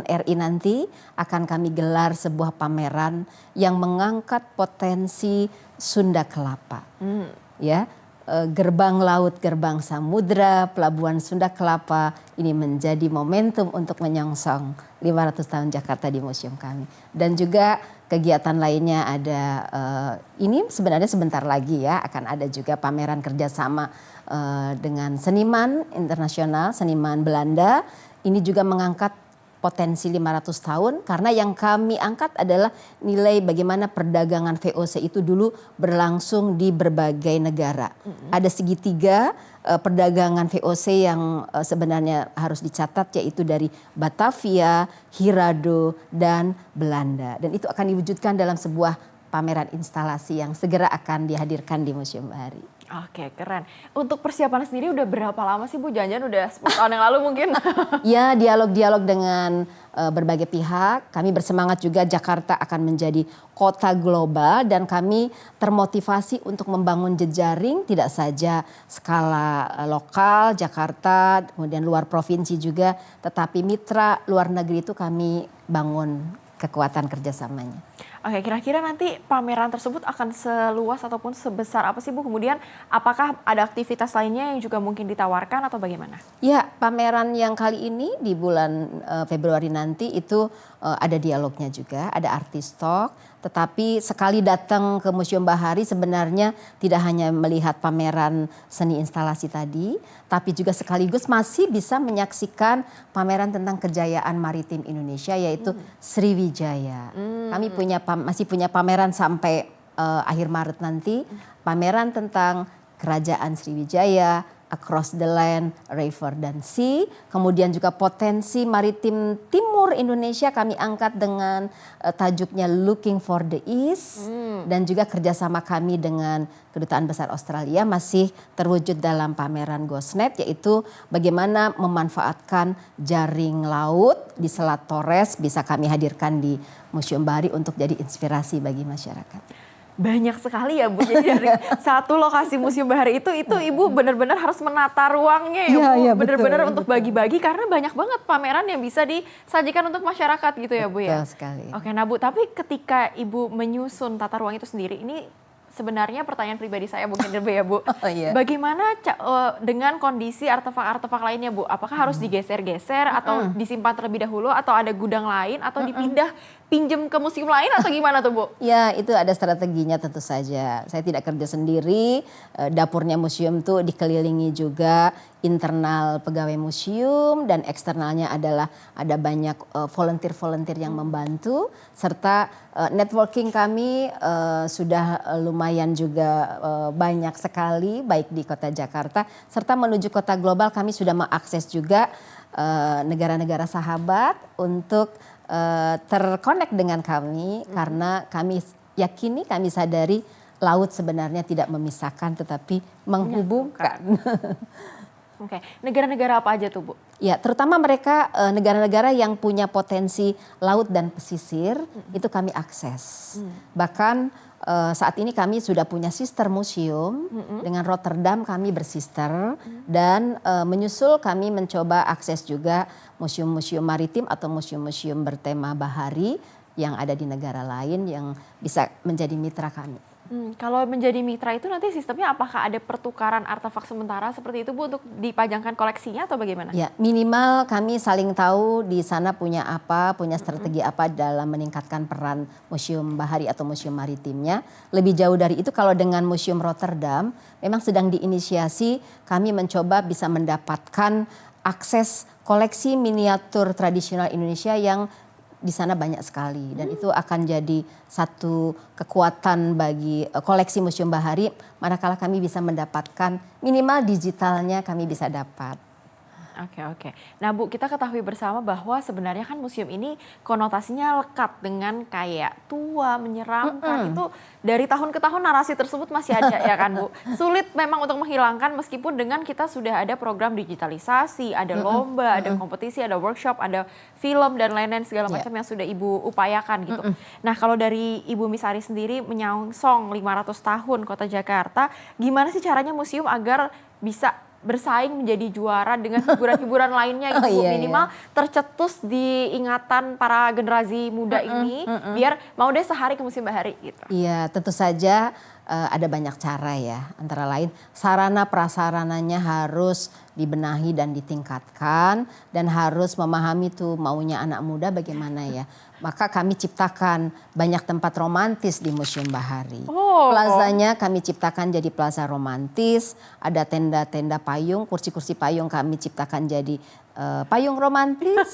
RI nanti akan kami gelar sebuah pameran yang mengangkat potensi Sunda Kelapa. Ya, gerbang laut, gerbang samudra, pelabuhan Sunda Kelapa ini menjadi momentum untuk menyongsong 500 tahun Jakarta di museum kami. Dan juga kegiatan lainnya ada, ini sebenarnya sebentar lagi ya akan ada juga pameran kerjasama dengan seniman internasional, seniman Belanda. Ini juga mengangkat potensi 500 tahun karena yang kami angkat adalah nilai bagaimana perdagangan VOC itu dulu berlangsung di berbagai negara. Ada segitiga perdagangan VOC yang sebenarnya harus dicatat yaitu dari Batavia, Hirado, dan Belanda. Dan itu akan diwujudkan dalam sebuah pameran instalasi yang segera akan dihadirkan di Museum Bahari. Oke, keren. Untuk persiapan sendiri udah berapa lama sih Bu? Jangan-jangan udah 10 tahun yang lalu mungkin? Ya, dialog-dialog dengan berbagai pihak. Kami bersemangat juga Jakarta akan menjadi kota global dan kami termotivasi untuk membangun jejaring tidak saja skala lokal Jakarta, kemudian luar provinsi juga, tetapi mitra luar negeri itu kami bangun kekuatan kerjasamanya. Oke, kira-kira nanti pameran tersebut akan seluas ataupun sebesar apa sih Bu? Kemudian apakah ada aktivitas lainnya yang juga mungkin ditawarkan atau bagaimana? Ya, pameran yang kali ini di bulan Februari nanti itu ada dialognya juga, ada artis talk. Tetapi sekali datang ke Museum Bahari sebenarnya tidak hanya melihat pameran seni instalasi tadi, tapi juga sekaligus masih bisa menyaksikan pameran tentang kejayaan maritim Indonesia yaitu Sriwijaya. Kami masih punya pameran sampai akhir Maret nanti, pameran tentang kerajaan Sriwijaya, across the land, river dan sea. Kemudian juga potensi maritim timur Indonesia kami angkat dengan tajuknya Looking for the East. Dan juga kerjasama kami dengan Kedutaan Besar Australia masih terwujud dalam pameran GhostNet, yaitu bagaimana memanfaatkan jaring laut di Selat Torres bisa kami hadirkan di Museum Bahari untuk jadi inspirasi bagi masyarakat. Banyak sekali ya Bu, jadi dari satu lokasi Museum Bahari itu Ibu benar-benar harus menata ruangnya ya Bu, benar-benar untuk bagi-bagi karena banyak banget pameran yang bisa disajikan untuk masyarakat gitu ya Bu ya. Betul sekali. Oke, nah Bu, tapi ketika Ibu menyusun tata ruang itu sendiri, ini sebenarnya pertanyaan pribadi saya mungkin ya Bu. Bagaimana dengan kondisi artefak-artefak lainnya Bu? Apakah harus digeser-geser atau disimpan terlebih dahulu atau ada gudang lain atau pinjem ke museum lain atau gimana tuh Bu? Ya, itu ada strateginya tentu saja. Saya tidak kerja sendiri, dapurnya museum tuh dikelilingi juga internal pegawai museum dan eksternalnya adalah ada banyak volunteer-volunteer yang membantu serta networking kami sudah lumayan juga banyak sekali baik di kota Jakarta serta menuju kota global kami sudah mengakses juga negara-negara sahabat untuk terkonek dengan kami karena kami yakini, kami sadari laut sebenarnya tidak memisahkan tetapi menghubungkan. Oke, negara-negara apa aja tuh Bu? Ya, terutama mereka negara-negara yang punya potensi laut dan pesisir itu kami akses. Bahkan saat ini kami sudah punya sister museum, dengan Rotterdam kami bersister, dan menyusul kami mencoba akses juga museum-museum maritim atau museum-museum bertema bahari yang ada di negara lain yang bisa menjadi mitra kami. Kalau menjadi mitra itu nanti sistemnya apakah ada pertukaran artefak sementara seperti itu Bu untuk dipajangkan koleksinya atau bagaimana? Ya, minimal kami saling tahu di sana punya apa, punya strategi apa dalam meningkatkan peran museum bahari atau museum maritimnya. Lebih jauh dari itu kalau dengan Museum Rotterdam memang sedang diinisiasi kami mencoba bisa mendapatkan akses koleksi miniatur tradisional Indonesia yang di sana banyak sekali dan itu akan jadi satu kekuatan bagi koleksi Museum Bahari manakala kami bisa mendapatkan minimal digitalnya kami bisa dapat. Oke. Nah Bu, kita ketahui bersama bahwa sebenarnya kan museum ini konotasinya lekat dengan kayak tua, menyeramkan. Itu dari tahun ke tahun narasi tersebut masih ada ya kan Bu. Sulit memang untuk menghilangkan meskipun dengan kita sudah ada program digitalisasi, ada lomba, ada kompetisi, ada workshop, ada film dan lain-lain segala macam yang sudah Ibu upayakan gitu. Nah kalau dari Ibu Misari sendiri menyongsong 500 tahun Kota Jakarta, gimana sih caranya museum agar bisa bersaing menjadi juara dengan hiburan-hiburan lainnya gitu Bu, minimal tercetus di ingatan para generasi muda ini biar mau deh sehari ke Museum Bahari gitu. Iya, tentu saja ada banyak cara ya, antara lain sarana prasarananya harus dibenahi dan ditingkatkan dan harus memahami tuh maunya anak muda bagaimana ya. Maka kami ciptakan banyak tempat romantis di Museum Bahari. Plazanya kami ciptakan jadi plaza romantis, ada tenda-tenda payung, kursi-kursi payung kami ciptakan jadi payung romantis.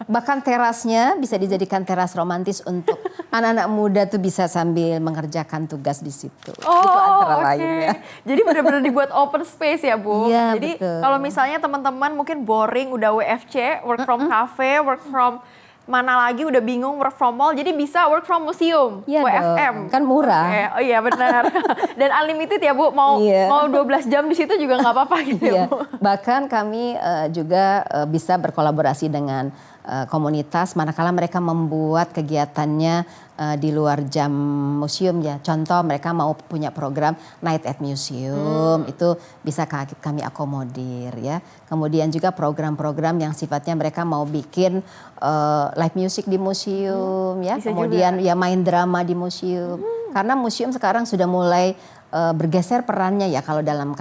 Bahkan terasnya bisa dijadikan teras romantis untuk anak-anak muda tuh bisa sambil mengerjakan tugas di situ. Itu antara lain ya. Jadi benar-benar dibuat open space ya Bu. Iya, jadi betul. kalau misalnya teman-teman mungkin boring udah WFC, work from cafe, work from mana lagi udah bingung work from mall, jadi bisa work from museum, Iya WFM. dong, kan murah. Oh iya benar. Dan unlimited ya Bu, mau 12 jam di situ juga nggak apa-apa gitu ya Bu. Bahkan kami juga bisa berkolaborasi dengan komunitas manakala mereka membuat kegiatannya di luar jam museum ya. Contoh mereka mau punya program Night at Museum, itu bisa kami akomodir ya. Kemudian juga program-program yang sifatnya mereka mau bikin live music di museum ya. Bisa Kemudian juga. ya main drama di museum. Karena museum sekarang sudah mulai bergeser perannya ya, kalau dalam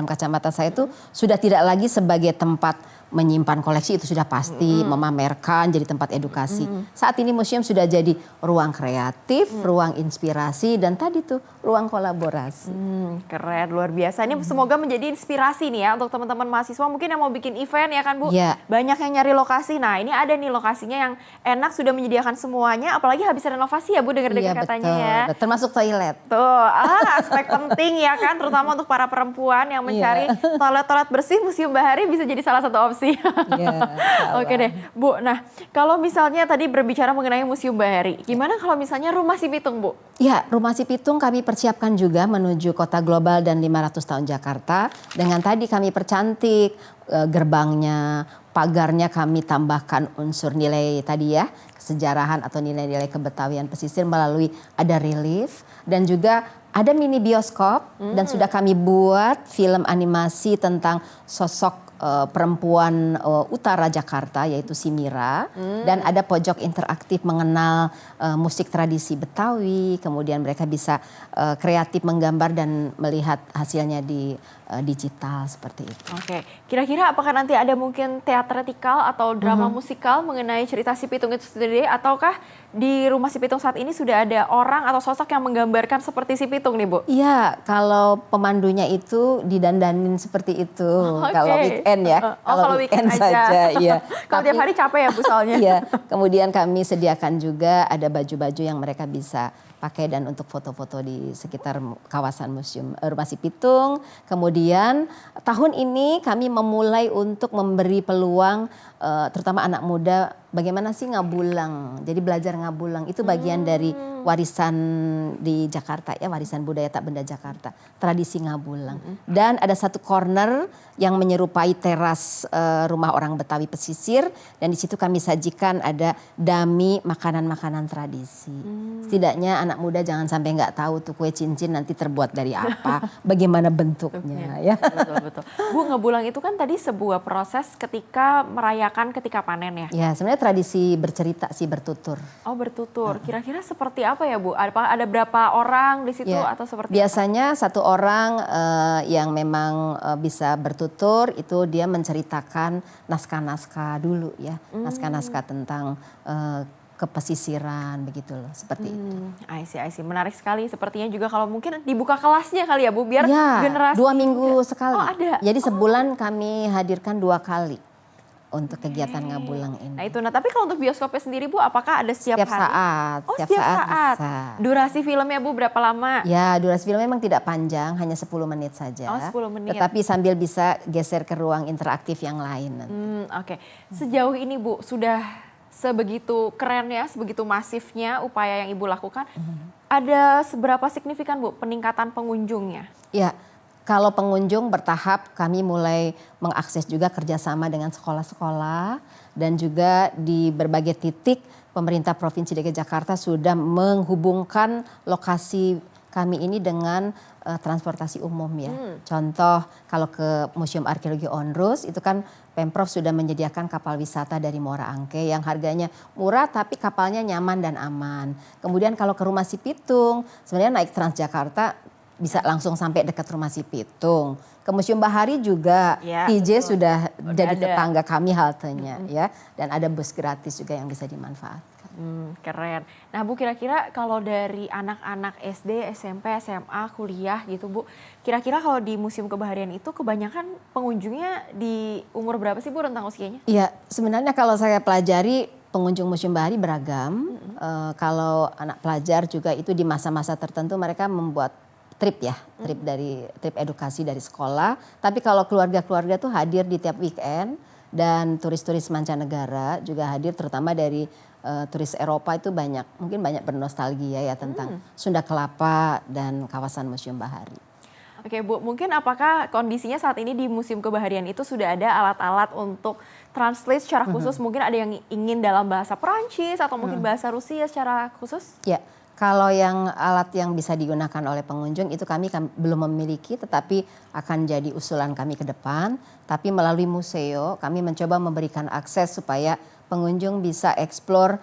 kacamata saya itu sudah tidak lagi sebagai tempat menyimpan koleksi, itu sudah pasti, memamerkan, jadi tempat edukasi. Saat ini museum sudah jadi ruang kreatif, ruang inspirasi, dan tadi tuh ruang kolaborasi. Keren, luar biasa. Ini semoga menjadi inspirasi nih ya untuk teman-teman mahasiswa mungkin yang mau bikin event ya kan Bu. Ya. Banyak yang nyari lokasi. Nah ini ada nih lokasinya yang enak, sudah menyediakan semuanya. Apalagi habis renovasi ya Bu, dengar-dengar katanya ya. Betul, termasuk toilet. Tuh, aspek penting ya kan, terutama untuk para perempuan yang mencari toilet-toilet bersih, Museum Bahari bisa jadi salah satu opsi. Oke deh, Bu. Nah, kalau misalnya tadi berbicara mengenai Museum Bahari, gimana kalau misalnya Rumah Si Pitung, Bu? Ya, Rumah Si Pitung kami persiapkan juga menuju Kota Global dan 500 tahun Jakarta. Dengan tadi kami percantik gerbangnya, pagarnya kami tambahkan unsur nilai tadi ya, kesejarahan atau nilai-nilai kebetawian pesisir melalui ada relief dan juga ada mini bioskop dan sudah kami buat film animasi tentang sosok perempuan utara Jakarta yaitu si Mira dan ada pojok interaktif mengenal musik tradisi Betawi, kemudian mereka bisa kreatif menggambar dan melihat hasilnya di digital seperti itu. Oke, kira-kira apakah nanti ada mungkin teatrikal atau drama musikal mengenai cerita Si Pitung itu sendiri, ataukah di Rumah Si Pitung saat ini sudah ada orang atau sosok yang menggambarkan seperti Si Pitung nih Bu? Iya, kalau pemandunya itu didandanin seperti itu. Kalau weekend ya, kalau weekend saja. Iya. Kalau tiap hari capek ya Bu soalnya. Iya, kemudian kami sediakan juga ada baju-baju yang mereka bisa pakai dan untuk foto-foto di sekitar kawasan museum Rumah Si Pitung. Kemudian tahun ini kami memulai untuk memberi peluang terutama anak muda bagaimana sih ngabulang. Jadi belajar ngabulang itu bagian dari warisan di Jakarta ya, warisan budaya tak benda Jakarta, tradisi ngabulang. Dan ada satu corner yang menyerupai teras rumah orang Betawi pesisir dan di situ kami sajikan ada dummy makanan-makanan tradisi. Setidaknya anak anak muda jangan sampai nggak tahu tuh kue cincin nanti terbuat dari apa, bagaimana bentuknya ya. Betul. Bu, ngebulang itu kan tadi sebuah proses ketika merayakan ketika panen ya? Ya sebenarnya tradisi bercerita sih, bertutur. Oh, bertutur. Kira-kira seperti apa ya Bu? Ada berapa orang di situ Ya, atau seperti biasanya satu orang yang memang bisa bertutur itu dia menceritakan naskah-naskah dulu ya, naskah-naskah tentang kepesisiran begitu loh, seperti itu. I see. Menarik sekali. Sepertinya juga kalau mungkin dibuka kelasnya kali ya Bu, biar Ya, generasi 2 minggu sekali. Oh, ada. Jadi sebulan kami hadirkan 2 kali untuk kegiatan Ngabulang ini. Nah itu, tapi kalau untuk bioskopnya sendiri Bu, apakah ada setiap Setiap hari? saat, Oh, setiap setiap saat saat. bisa. Durasi filmnya Bu berapa lama? Ya, durasi film memang tidak panjang, hanya 10 menit saja. Oh, 10 menit. Tetapi sambil bisa geser ke ruang interaktif yang lain nanti. Oke. Sejauh ini Bu, sudah sebegitu kerennya, sebegitu masifnya upaya yang Ibu lakukan, ada seberapa signifikan Bu peningkatan pengunjungnya? Ya, kalau pengunjung bertahap kami mulai mengakses juga kerjasama dengan sekolah-sekolah dan juga di berbagai titik pemerintah Provinsi DKI Jakarta sudah menghubungkan lokasi kami ini dengan transportasi umum ya. Contoh kalau ke Museum Arkeologi Onrus itu kan Pemprov sudah menyediakan kapal wisata dari Muara Angke yang harganya murah tapi kapalnya nyaman dan aman. Kemudian kalau ke Rumah Si Pitung sebenarnya naik Transjakarta bisa langsung sampai dekat Rumah Si Pitung. Ke Museum Bahari juga Ya, TJ betul. sudah jadi ada. tetangga kami haltenya ya. Dan ada bus gratis juga yang bisa dimanfaatkan. Keren. Nah Bu, kira-kira kalau dari anak-anak SD, SMP, SMA, kuliah gitu Bu, kira-kira kalau di Museum Kebaharian itu kebanyakan pengunjungnya di umur berapa sih Bu rentang usianya? Iya, sebenarnya kalau saya pelajari pengunjung Museum Bahari beragam. Kalau anak pelajar juga itu di masa-masa tertentu mereka membuat trip ya, trip edukasi dari sekolah. Tapi kalau keluarga-keluarga tuh hadir di tiap weekend dan turis-turis mancanegara juga hadir, terutama dari turis Eropa itu mungkin banyak bernostalgia ya tentang Sunda Kelapa dan kawasan Museum Bahari. Oke Bu, mungkin apakah kondisinya saat ini di Museum Kebaharian itu sudah ada alat-alat untuk translate secara khusus? Mungkin ada yang ingin dalam bahasa Perancis atau mungkin bahasa Rusia secara khusus? Ya, kalau yang alat yang bisa digunakan oleh pengunjung itu kami belum memiliki, tetapi akan jadi usulan kami ke depan. Tapi melalui museo kami mencoba memberikan akses supaya pengunjung bisa explore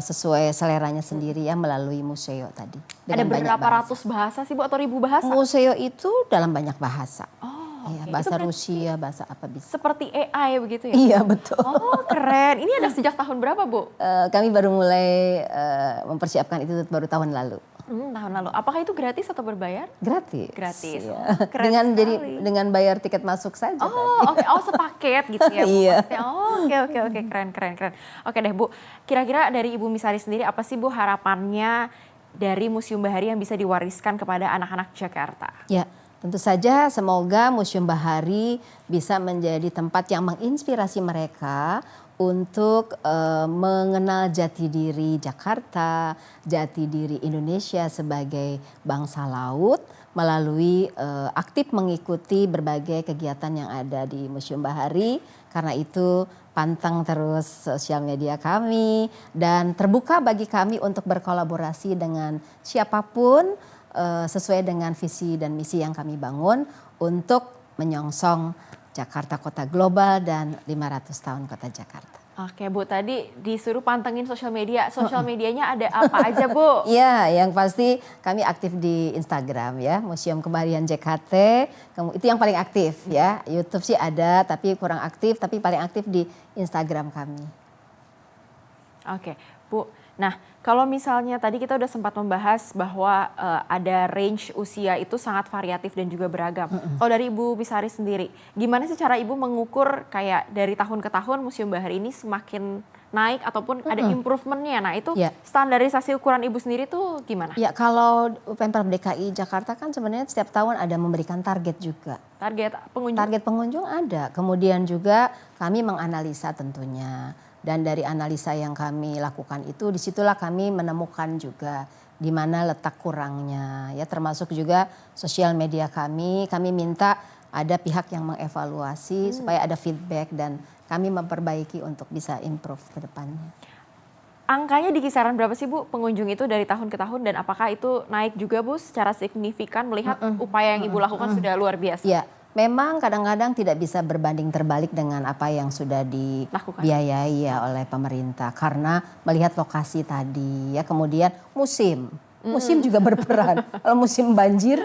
sesuai seleranya sendiri ya melalui museo tadi. Ada Dengan banyak berapa bahasa. ratus bahasa sih Bu atau ribu bahasa? Museo itu dalam banyak bahasa. Oh, Ya, oke. bahasa Itu berarti Rusia, bahasa apa bisa. seperti AI begitu ya? Iya betul. Oh keren, ini ada sejak tahun berapa Bu? Kami baru mulai mempersiapkan itu baru tahun lalu. Tahun lalu. Apakah itu gratis atau berbayar? Gratis. Gratis. Iya. Oh, keren dengan sekali. dengan bayar tiket masuk saja. Oh oke, sepaket gitu ya Bu. Iya. Maksudnya. Oh oke, keren. Oke deh Bu, kira-kira dari Ibu Misari sendiri apa sih Bu harapannya dari Museum Bahari yang bisa diwariskan kepada anak-anak Jakarta? Ya, tentu saja semoga Museum Bahari bisa menjadi tempat yang menginspirasi mereka untuk mengenal jati diri Jakarta, jati diri Indonesia sebagai bangsa laut melalui aktif mengikuti berbagai kegiatan yang ada di Museum Bahari. Karena itu pantang terus sosial media kami dan terbuka bagi kami untuk berkolaborasi dengan siapapun sesuai dengan visi dan misi yang kami bangun untuk menyongsong Jakarta Kota Global dan 500 tahun Kota Jakarta. Oke Bu, tadi disuruh pantengin sosial media. Sosial medianya ada apa aja Bu? Iya, yang pasti kami aktif di Instagram ya, Museum Kebaharian JKT. Itu yang paling aktif ya. YouTube sih ada tapi kurang aktif, tapi paling aktif di Instagram kami. Oke, Bu. Nah, kalau misalnya tadi kita udah sempat membahas bahwa ada range usia itu sangat variatif dan juga beragam. Kalau dari Ibu Misari sendiri, gimana sih cara Ibu mengukur kayak dari tahun ke tahun Museum Bahari ini semakin naik ataupun ada improvementnya? Nah itu standarisasi ukuran Ibu sendiri tuh gimana? Ya kalau Pemprov DKI Jakarta kan sebenarnya setiap tahun ada memberikan target juga. Target pengunjung? Target pengunjung ada, kemudian juga kami menganalisa tentunya. Dan dari analisa yang kami lakukan itu disitulah kami menemukan juga di mana letak kurangnya ya, termasuk juga sosial media kami minta ada pihak yang mengevaluasi supaya ada feedback dan kami memperbaiki untuk bisa improve ke depannya. Angkanya di kisaran berapa sih Bu pengunjung itu dari tahun ke tahun dan apakah itu naik juga Bu secara signifikan melihat upaya yang Ibu lakukan sudah luar biasa? Ya, memang kadang-kadang tidak bisa berbanding terbalik dengan apa yang sudah dibiayai ya oleh pemerintah karena melihat lokasi tadi ya, kemudian musim juga berperan. Kalau musim banjir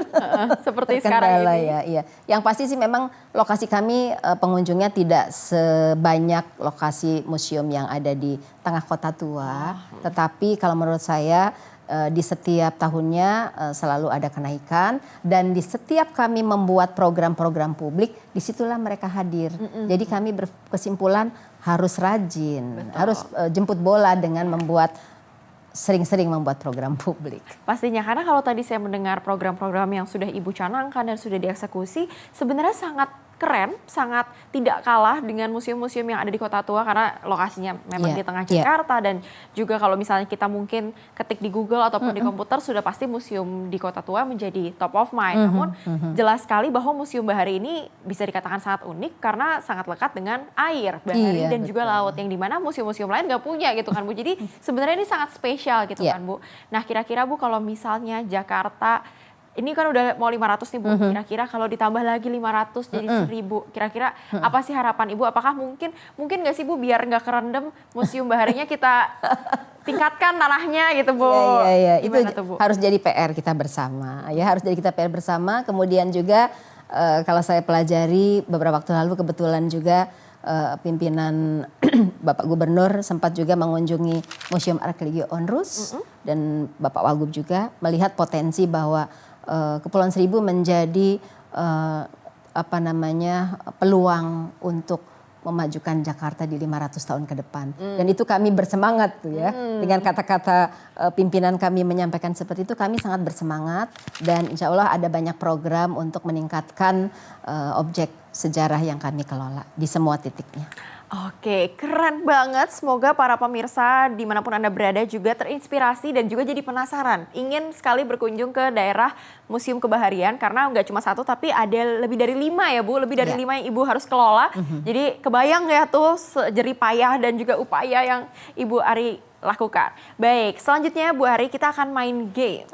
seperti sekarang terkendala ini. ya, iya. Yang pasti sih memang lokasi kami pengunjungnya tidak sebanyak lokasi museum yang ada di tengah kota tua. Tetapi kalau menurut saya di setiap tahunnya selalu ada kenaikan dan di setiap kami membuat program-program publik disitulah mereka hadir. Jadi kami berkesimpulan harus rajin, harus jemput bola dengan sering-sering membuat program publik. Pastinya, karena kalau tadi saya mendengar program-program yang sudah Ibu canangkan dan sudah dieksekusi, sebenarnya sangat keren, sangat tidak kalah dengan museum-museum yang ada di Kota Tua karena lokasinya memang di tengah Jakarta dan juga kalau misalnya kita mungkin ketik di Google ataupun di komputer sudah pasti museum di Kota Tua menjadi top of mind. Namun jelas sekali bahwa Museum Bahari ini bisa dikatakan sangat unik karena sangat lekat dengan air, bahari dan juga laut yang dimana museum-museum lain nggak punya gitu kan Bu. Jadi sebenarnya ini sangat spesial gitu kan Bu. Nah kira-kira Bu kalau misalnya Jakarta ini kan udah mau 500 nih Bu, kira-kira kalau ditambah lagi 500 jadi 1000, kira-kira apa sih harapan Ibu? Apakah mungkin nggak sih Bu biar nggak kerendam museum baharinya kita tingkatkan tanahnya gitu Bu? Iya. Itu tuh, Bu? harus jadi PR kita bersama, ya harus jadi kita PR bersama. Kemudian juga kalau saya pelajari beberapa waktu lalu kebetulan juga pimpinan Bapak Gubernur sempat juga mengunjungi Museum Arkeologi Onrus dan Bapak Wagub juga melihat potensi bahwa Kepulauan Seribu menjadi peluang untuk memajukan Jakarta di 500 tahun ke depan. Dan itu kami bersemangat tuh ya. Dengan kata-kata pimpinan kami menyampaikan seperti itu, kami sangat bersemangat dan insya Allah ada banyak program untuk meningkatkan objek sejarah yang kami kelola di semua titiknya. Oke, keren banget. Semoga para pemirsa dimanapun Anda berada juga terinspirasi dan juga jadi penasaran. Ingin sekali berkunjung ke daerah Museum Kebaharian karena nggak cuma satu tapi ada lebih dari 5 ya Bu. Lebih dari 5 yang Ibu harus kelola. Jadi kebayang ya tuh jerih payah dan juga upaya yang Ibu Ari lakukan. Baik, selanjutnya Bu Ari kita akan main games.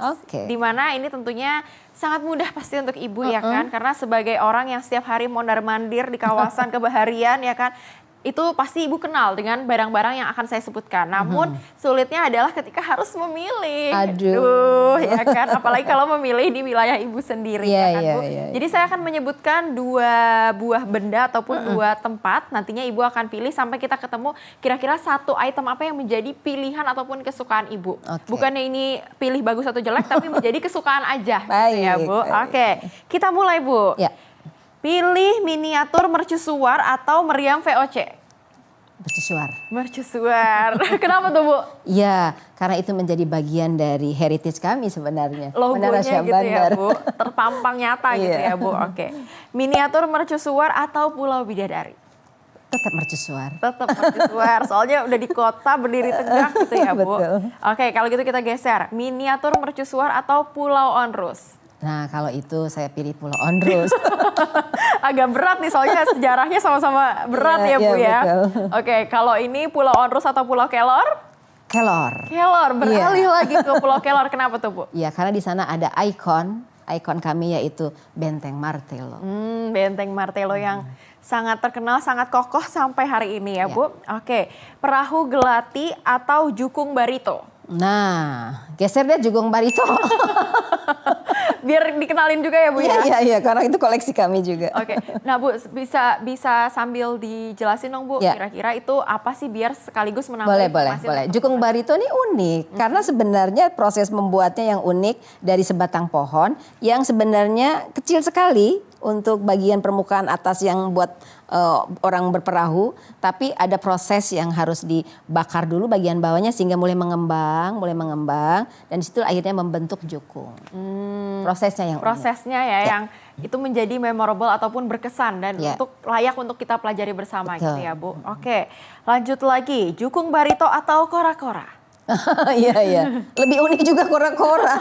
Dimana ini tentunya sangat mudah pasti untuk Ibu ya kan. Karena sebagai orang yang setiap hari mondar-mandir di kawasan kebaharian ya kan. Itu pasti Ibu kenal dengan barang-barang yang akan saya sebutkan. Namun sulitnya adalah ketika harus memilih. Aduh ya kan. Apalagi kalau memilih di wilayah Ibu sendiri ya kan Bu. Jadi saya akan menyebutkan 2 buah benda ataupun 2 tempat. Nantinya Ibu akan pilih sampai kita ketemu kira-kira satu item apa yang menjadi pilihan ataupun kesukaan Ibu. Bukannya ini pilih bagus atau jelek tapi menjadi kesukaan aja. Baik ya Bu. Oke, kita mulai Bu. Pilih miniatur mercusuar atau meriam VOC? Mercusuar. Mercusuar. Kenapa tuh Bu? Iya, karena itu menjadi bagian dari heritage kami sebenarnya. Logonya gitu ya Bu, terpampang nyata gitu ya Bu. Oke. Miniatur mercusuar atau Pulau Bidadari? Tetap mercusuar. Tetap mercusuar, soalnya udah di kota berdiri tegak gitu ya Bu. Oke, kalau gitu kita geser. Miniatur mercusuar atau Pulau Onrus? Nah kalau itu saya pilih Pulau Onrus. Agak berat nih soalnya sejarahnya sama-sama berat ya Bu ya. Oke, kalau ini Pulau Onrus atau Pulau Kelor? Kelor. Kelor, beralih lagi ke Pulau Kelor. Kenapa tuh Bu? Iya karena di sana ada ikon kami yaitu Benteng Martello. Benteng Martello yang sangat terkenal, sangat kokoh sampai hari ini ya Bu. Oke, perahu Gelati atau Jukung Barito? Nah, geser deh Jukung Barito. Biar dikenalin juga ya Bu ya? Iya, karena itu koleksi kami juga. Oke, nah Bu bisa sambil dijelasin dong Bu, kira-kira itu apa sih biar sekaligus menambah informasi. Boleh. Jukung Barito ini unik, karena sebenarnya proses membuatnya yang unik dari sebatang pohon yang sebenarnya kecil sekali untuk bagian permukaan atas yang buat orang berperahu, tapi ada proses yang harus dibakar dulu bagian bawahnya sehingga mulai mengembang, dan di situ akhirnya membentuk jukung. Prosesnya yang itu menjadi memorable ataupun berkesan dan layak untuk kita pelajari bersama gitu ya Bu. Oke, lanjut lagi, Jukung Barito atau Kora-Kora? Iya, iya. Lebih unik juga kora-kora.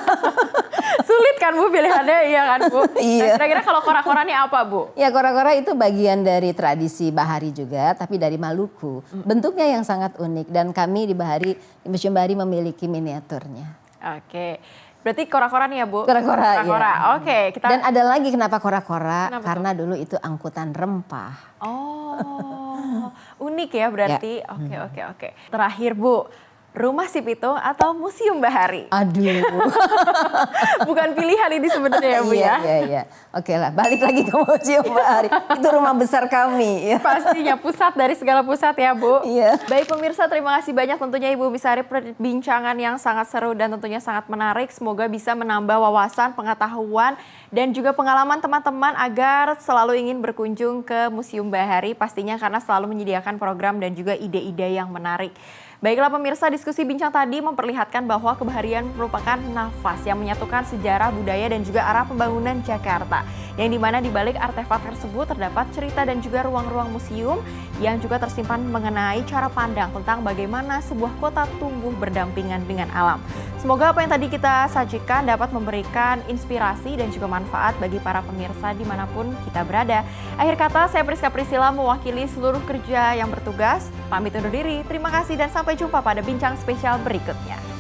Sulit kan Bu pilihannya, iya kan Bu? Iya. Nah, kira-kira kalau kora-kora ini apa Bu? Ya, kora-kora itu bagian dari tradisi Bahari juga, tapi dari Maluku. Bentuknya yang sangat unik dan kami di Bahari, di Museum Bahari memiliki miniaturnya. Oke, berarti kora-kora nih ya Bu? Kora-kora, Kora-kora, iya. oke. Kita... Dan ada lagi kenapa kora-kora? Kenapa Karena dulu itu angkutan rempah. Oh, unik ya berarti. Oke. Terakhir Bu, Rumah Si Pitung atau Museum Bahari? Aduh. Bukan pilihan ini sebenarnya ya Bu ya? Iya. Oke lah, balik lagi ke Museum Bahari. Itu rumah besar kami. Ya. Pastinya pusat dari segala pusat ya Bu. Iya. Baik pemirsa, terima kasih banyak tentunya Ibu Bisari perbincangan yang sangat seru dan tentunya sangat menarik. Semoga bisa menambah wawasan, pengetahuan dan juga pengalaman teman-teman agar selalu ingin berkunjung ke Museum Bahari. Pastinya karena selalu menyediakan program dan juga ide-ide yang menarik. Baiklah pemirsa, diskusi bincang tadi memperlihatkan bahwa kebaharian merupakan nafas yang menyatukan sejarah, budaya, dan juga arah pembangunan Jakarta. Yang dimana di balik artefak tersebut terdapat cerita dan juga ruang-ruang museum yang juga tersimpan mengenai cara pandang tentang bagaimana sebuah kota tumbuh berdampingan dengan alam. Semoga apa yang tadi kita sajikan dapat memberikan inspirasi dan juga manfaat bagi para pemirsa dimanapun kita berada. Akhir kata, saya Priska Priscilla mewakili seluruh kerja yang bertugas. Pamit undur diri, terima kasih dan sampai jumpa pada bincang spesial berikutnya.